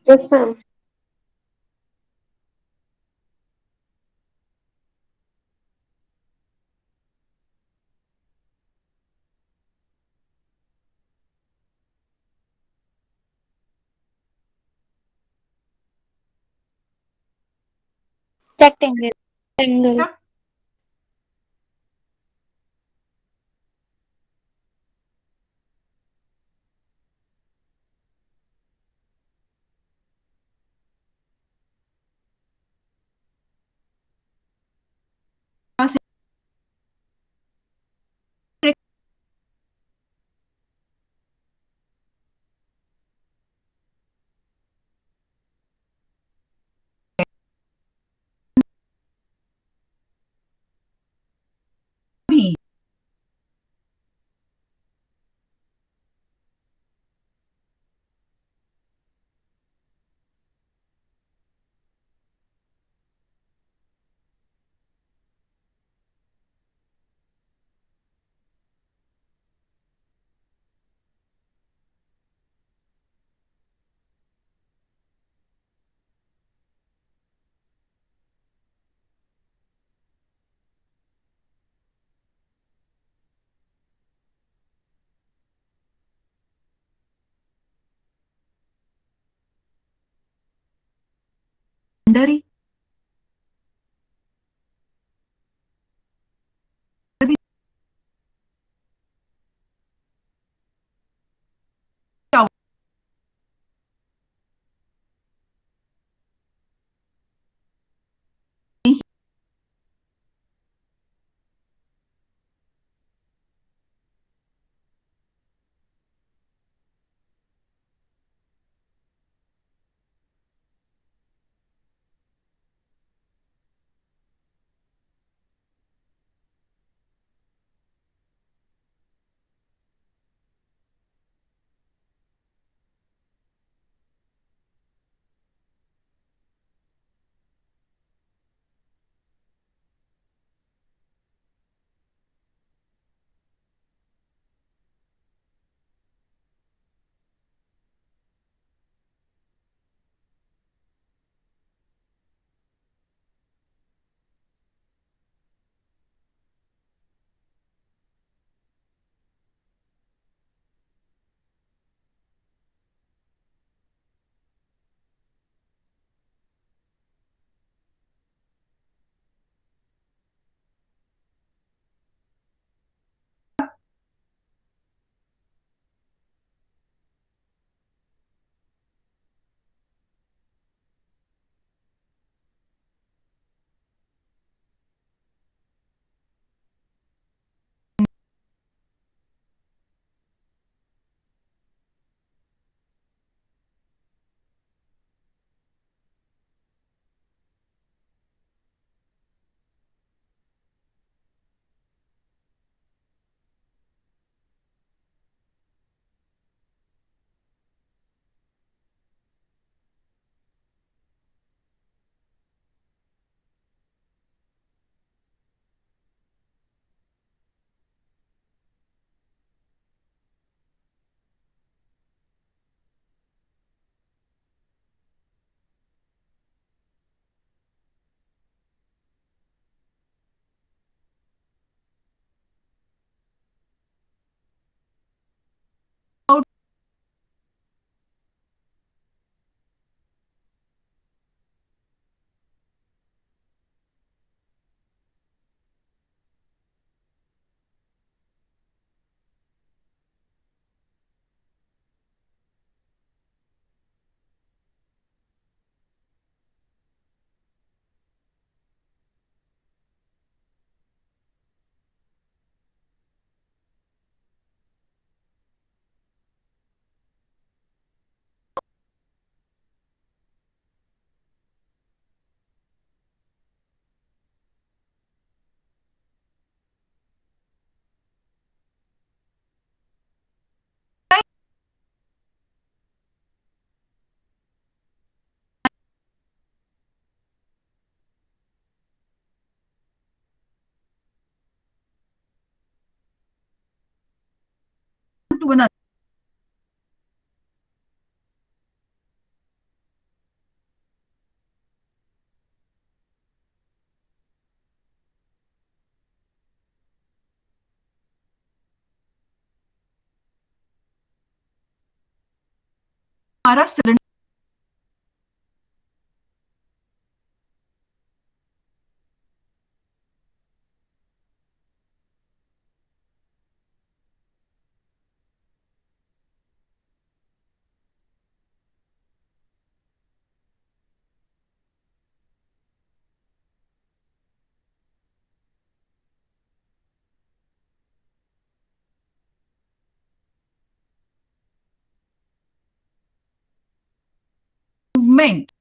Yes ma'am. Rectangle. Triangle. भी अंदर ही भी क्या हुआ? to another हमारा cylinder movement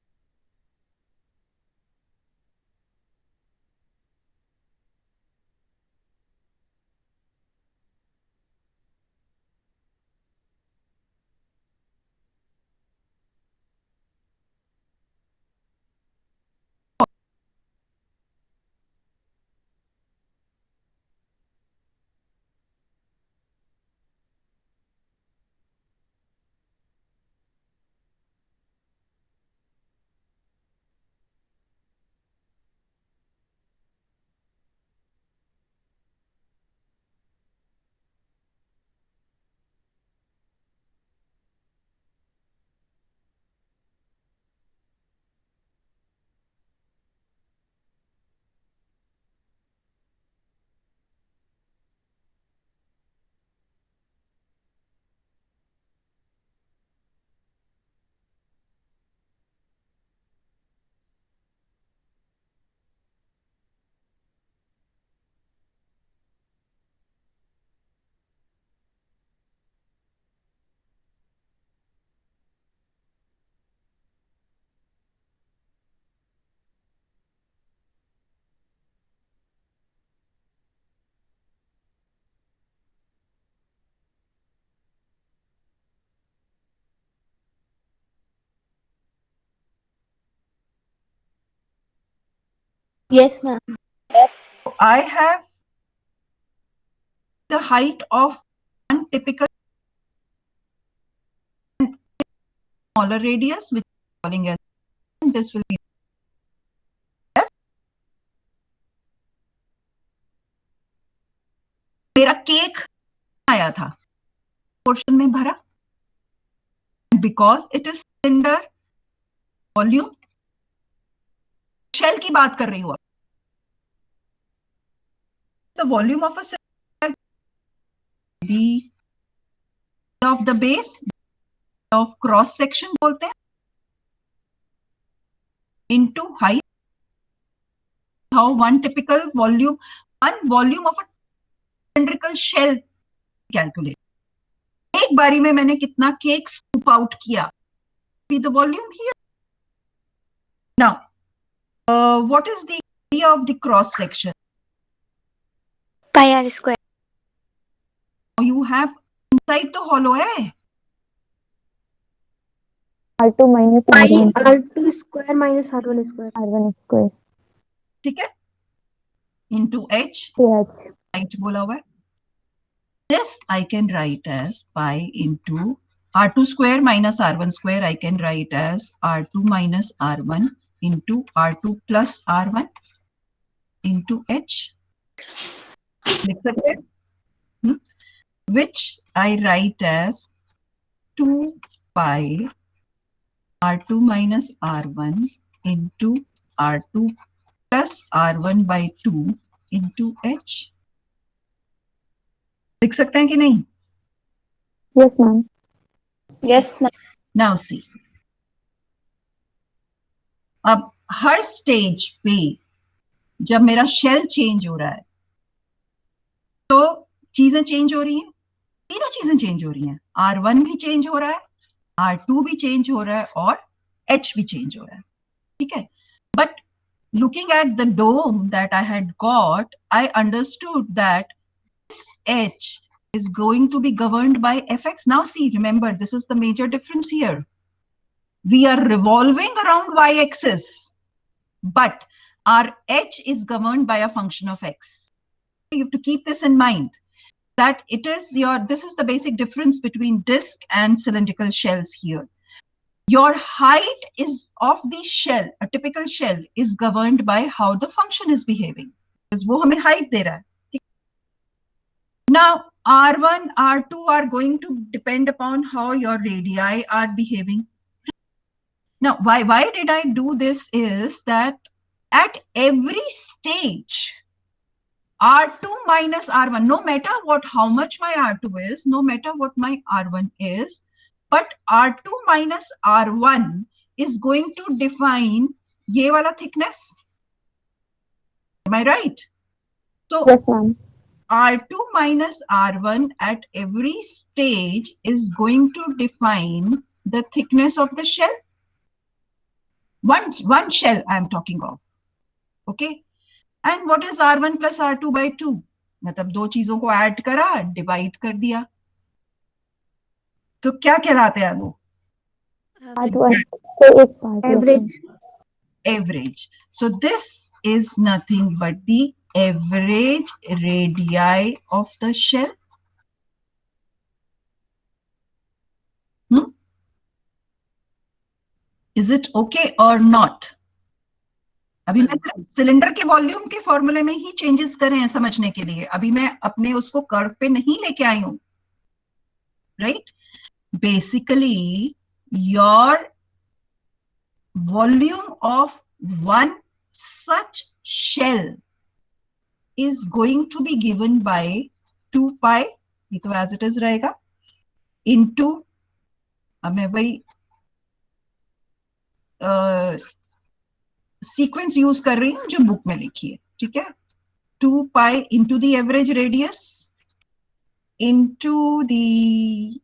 Yes, ma'am. I have the height of one typical smaller radius, which is calling as this will be मेरा cake आया था portion में भरा because it is cylinder volume shell की बात कर रही हूँ the volume of a shell be of the base of cross section बोलते हैं into height how one typical volume of a cylindrical shell calculate एक बारी में मैंने कितना केक स्कूप आउट किया be the volume here now what is the area of the cross section pi r square. you have inside the hollow है R2 minus pi R1 r2 square minus r1 square. R1 square ठीक है into h CH height बोला हुआ है this I can write as pi into r2 square minus r1 square I can write as r2 minus r1 into r2 plus r1 into h लिख सकते हैं which I write as 2 pi r2 minus r1 into r2 plus r1 by 2 into h लिख सकते हैं कि नहीं yes ma'am Yes, ma'am. now see अब हर stage पे जब मेरा शेल चेंज हो रहा है तो चीजें चेंज हो रही हैं तीनों चीजें चेंज हो रही हैं r1 भी चेंज हो रहा है r2 भी चेंज हो रहा है और h भी चेंज हो रहा है ठीक है but looking at the dome that I had got I understood that this h is going to be governed by fx now see remember this is the major difference here we are revolving around y-axis but our h is governed by a function of x you have to keep this in mind that it is this is the basic difference between disk and cylindrical shells here your height is of the shell a typical shell is governed by how the function is behaving because वो हमें height दे रहा है now r1 r2 are going to depend upon how your radii are behaving Now, why did I do this is that at every stage, R2 minus R1, no matter how much my R2 is, no matter what my R1 is, but R2 minus R1 is going to define ये वाला thickness. Am I right? So, Yes, ma'am. R2 minus R1 at every stage is going to define the thickness of the shell. One shell I am talking of. Okay. And what is R1 plus R2 by 2? मतलब दो चीजों को add करा, divide कर दिया, तो क्या कहलाते हैं वो? Average. Average. So this is nothing but the average radii of the shell. Is it okay or not? अभी मैं सिलेंडर के वॉल्यूम के फॉर्मूले में ही चेंजेस कर रहे हैं समझने के लिए, अभी मैं अपने उसको कर्व पे नहीं लेके आई हूं, right? Basically your volume of one such shell is going to be given by 2 pi, ये तो as it is रहेगा, into, अब मैं वही सीक्वेंस यूज कर रही हूं जो बुक में लिखी है, ठीक है? 2 pi into the average radius into the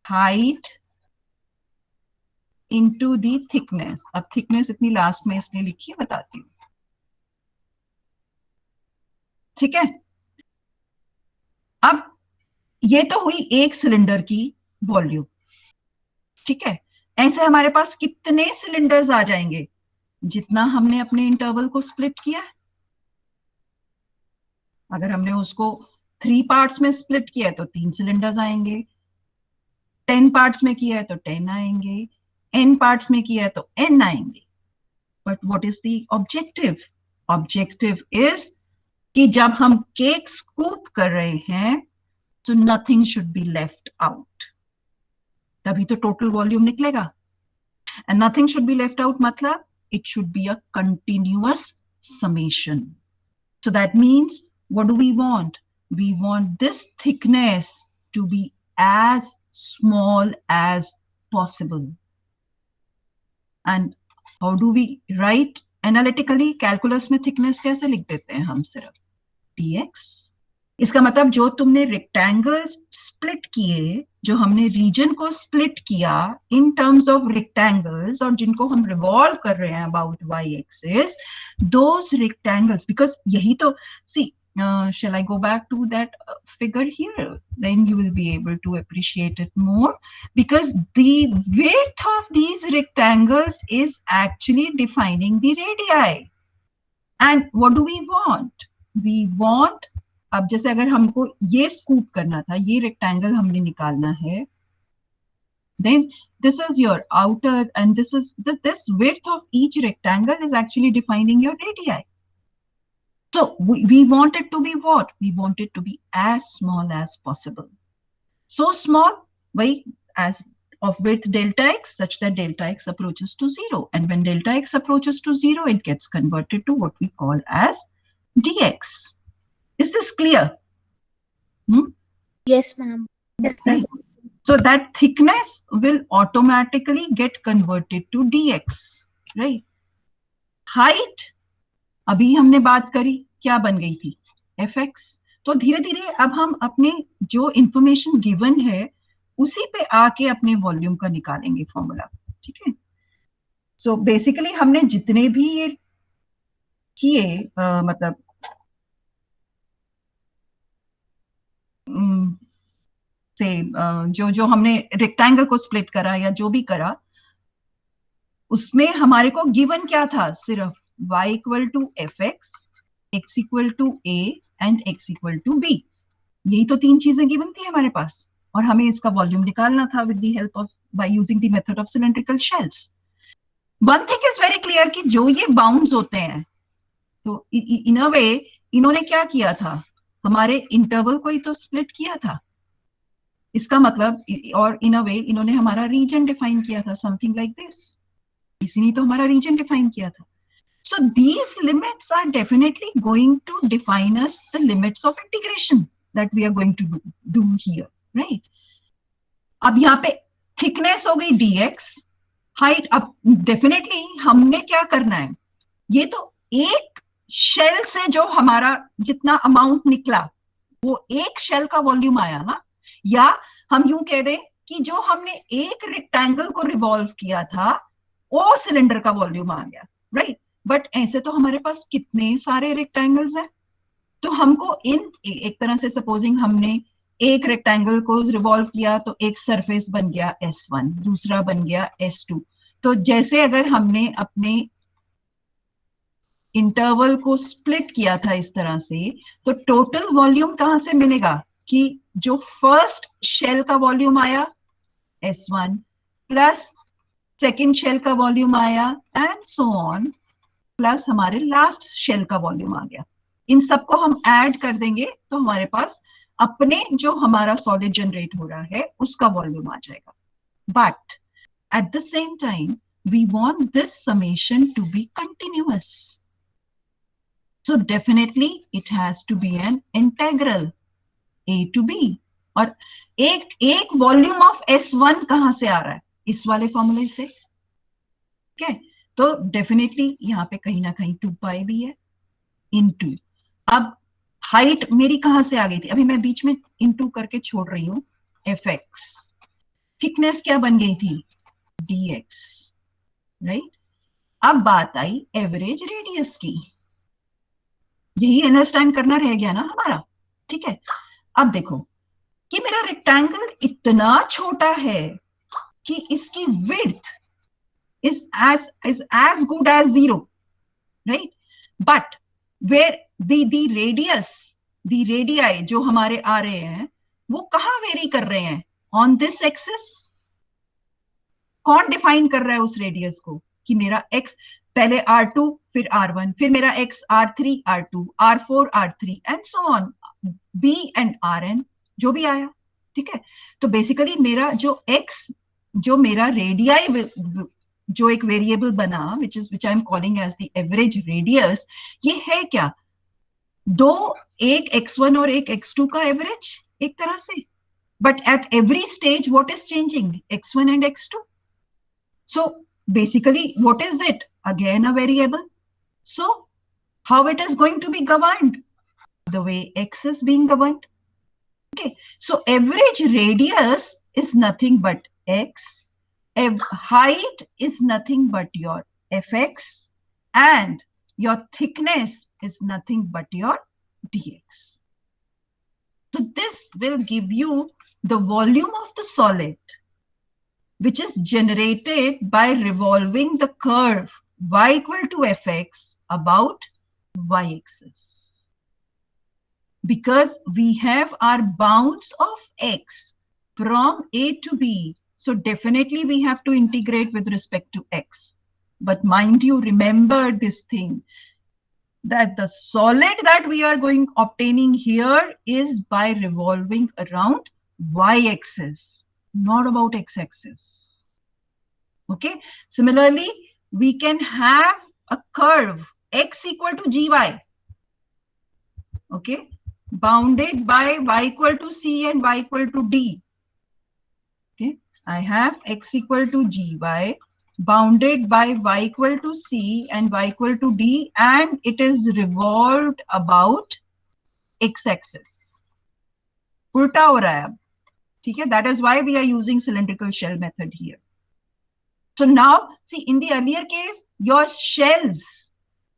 height into the thickness. अब thickness इतनी लास्ट में इसलिए लिखी है, बताती हूँ, ठीक है? अब ये तो हुई एक सिलेंडर की वॉल्यूम, ठीक है? ऐसे हमारे पास कितने सिलेंडर्स आ जाएंगे जितना हमने अपने इंटरवल को स्प्लिट किया। अगर हमने उसको 3 पार्ट्स में स्प्लिट किया है तो 3 सिलेंडर्स आएंगे, 10 पार्ट्स में किया है तो 10 आएंगे, n पार्ट्स में किया है तो n आएंगे। But what is the objective? Objective is कि जब हम केक स्कूप कर रहे हैं तो nothing should be left out, तभी तो टोटल वॉल्यूम निकलेगा। And nothing should be left out मतलब it should be a continuous summation. So that means, what do we want? We want this thickness to be as small as possible. And how do we write analytically? Calculus में thickness कैसे लिख देते हैं हम? सिर्फ dx। इसका मतलब जो तुमने रेक्टेंगल्स स्प्लिट किए, जो हमने रीजन को स्प्लिट किया इन टर्म्स ऑफ रेक्टेंगल्स और जिनको हम रिवॉल्व कर रहे हैं about y axis, those rectangles, because यही तो, सी shall I go back to that figure here? Then you will be able to appreciate it more, because the width of these rectangles is actually defining the radii. And what do we want? We want, अब जैसे अगर हमको ये scoop करना था, ये rectangle हमने निकालना है, then this is your outer and this is this width of each rectangle is actually defining your radii. So we want it to be what? We want it to be as small as possible. So small, by as of width delta x, such that delta x approaches to 0. And when delta x approaches to 0, it gets converted to what we call as dx. Is this clear? Yes, ma'am. Right. So that thickness will automatically get converted to dx, right? Height, अभी हमने बात करी, क्या बन गई थी? fx. तो धीरे धीरे अब हम अपने जो इंफॉर्मेशन गिवन है उसी पे आके अपने वॉल्यूम का निकालेंगे फॉर्मूला, ठीक है? सो बेसिकली हमने जितने भी ये किए, मतलब से जो हमने रेक्टेंगल को स्प्लिट करा या जो भी करा, उसमें हमारे को गिवन क्या था? सिर्फ y equal to fx, x equal to a and x equal to b। यही तो 3 चीजें गिवन थी हमारे पास, और हमें इसका वॉल्यूम निकालना था with the help of bye using the method of cylindrical shells. One thing is very clear कि जो ये बाउंड्स होते हैं, तो इन अ वे इन्होंने क्या किया था? हमारे इंटरवल को ही तो स्प्लिट किया था। इसका मतलब, और इन अ वे इन्होंने हमारा रीजन डिफाइन किया था, समथिंग लाइक दिस। इसीलिए तो हमारा रीजन डिफाइन किया था. So these limits are definitely going to define us the limits of integration that we are going to do here, right? अब यहाँ पे thickness हो गई dx, height. अब definitely हमने क्या करना है, ये तो एक शेल से जो हमारा जितना अमाउंट निकला वो एक शेल का वॉल्यूम आया ना, या हम यूं कह दें कि जो हमने एक रेक्टेंगल को रिवॉल्व किया था वो सिलेंडर का वॉल्यूम आ गया, राइट? बट ऐसे तो हमारे पास कितने सारे रेक्टेंगल्स हैं, तो हमको इन एक तरह से सपोजिंग हमने एक रेक्टेंगल को रिवॉल्व किया तो एक सरफेस बन गया S1, दूसरा बन गया S2. तो जैसे अगर हमने अपने इंटरवल को स्प्लिट किया था इस तरह से, तो टोटल वॉल्यूम कहां से मिलेगा कि जो फर्स्ट शेल का वॉल्यूम आया S1 प्लस सेकेंड शेल का वॉल्यूम आया एंड सो ऑन, प्लस हमारे लास्ट शेल का वॉल्यूम आ गया. इन सबको हम ऐड कर देंगे तो हमारे पास अपने जो हमारा सॉलिड जनरेट हो रहा है उसका वॉल्यूम आ जाएगा. But at the same time we want this summation to be continuous, so definitely it has to be an integral a to b. और एक वॉल्यूम ऑफ S1 कहां से आ रहा है, इस वाले फॉर्मूले से. okay? तो डेफिनेटली यहाँ पे कहीं ना कहीं 2 पाई भी है इनटू. अब हाइट मेरी कहां से आ गई थी, अभी मैं बीच में इनटू करके छोड़ रही हूं, fx. थिकनेस क्या बन गई थी, dx, राइट? अब बात आई एवरेज रेडियस की, यही अंडरस्टैंड करना रह गया ना हमारा. ठीक है, अब देखो कि मेरा रेक्टेंगल इतना छोटा है कि इसकी width is as good as 0, right? But where the radius, the radii जो हमारे आ रहे हैं वो कहाँ वेरी कर रहे हैं, on this axis. कौन डिफाइन कर रहा है उस रेडियस को कि मेरा x पहले R2 फिर R1 फिर मेरा x R3 R2 R4 R3 and so on, B and Rn जो भी आया. ठीक है, तो बेसिकली मेरा जो x, जो मेरा रेडियाई जो एक वेरिएबल बना which I am calling as the average radius, ये है क्या, दो, एक x1 और एक x2 का एवरेज एक तरह से. But at every stage what is changing, x1 and x2. So basically what is it, again a variable. So how it is going to be governed, the way x is being governed. Okay, so average radius is nothing but x, height is nothing but your fx, and your thickness is nothing but your dx. So this will give you the volume of the solid, which is generated by revolving the curve y equal to fx about y-axis. Because we have our bounds of x from a to b, so definitely we have to integrate with respect to x. But mind you, remember this thing, that the solid that we are obtaining here is by revolving around y-axis, not about x-axis. Okay, similarly we can have a curve x equal to gy, okay, bounded by y equal to c and y equal to d. Okay, I have x equal to gy bounded by y equal to c and y equal to d, and it is revolved about x-axis. उल्टा हो रहा है अब, ठीक है, that is why we are using cylindrical shell method here. So now see, in the earlier case your shells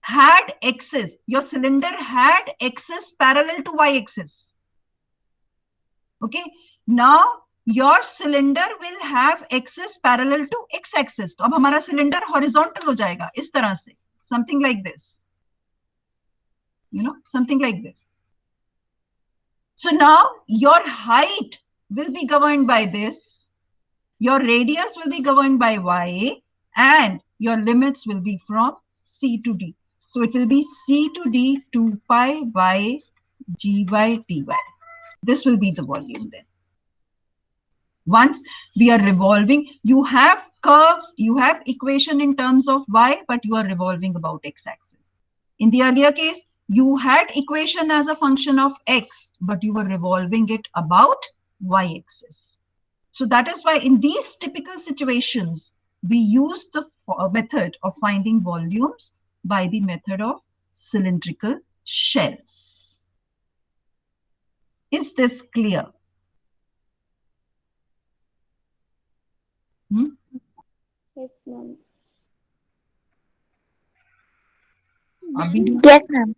had axis, your cylinder had axis parallel to y-axis. Okay, now your cylinder will have axis parallel to x-axis. तो अब हमारा cylinder horizontal हो जाएगा इस तरह से, something like this, you know, something like this. So now your height will be governed by this, your radius will be governed by y, and your limits will be from c to d. So it will be c to d 2 pi by g by dy. This will be the volume then. Once we are revolving, you have curves, you have equation in terms of y, but you are revolving about x-axis. In the earlier case, you had equation as a function of x, but you were revolving it about y-axis. So that is why in these typical situations, we use the method of finding volumes by the method of cylindrical shells. Is this clear? Yes, ma'am. Abhi? Yes, ma'am.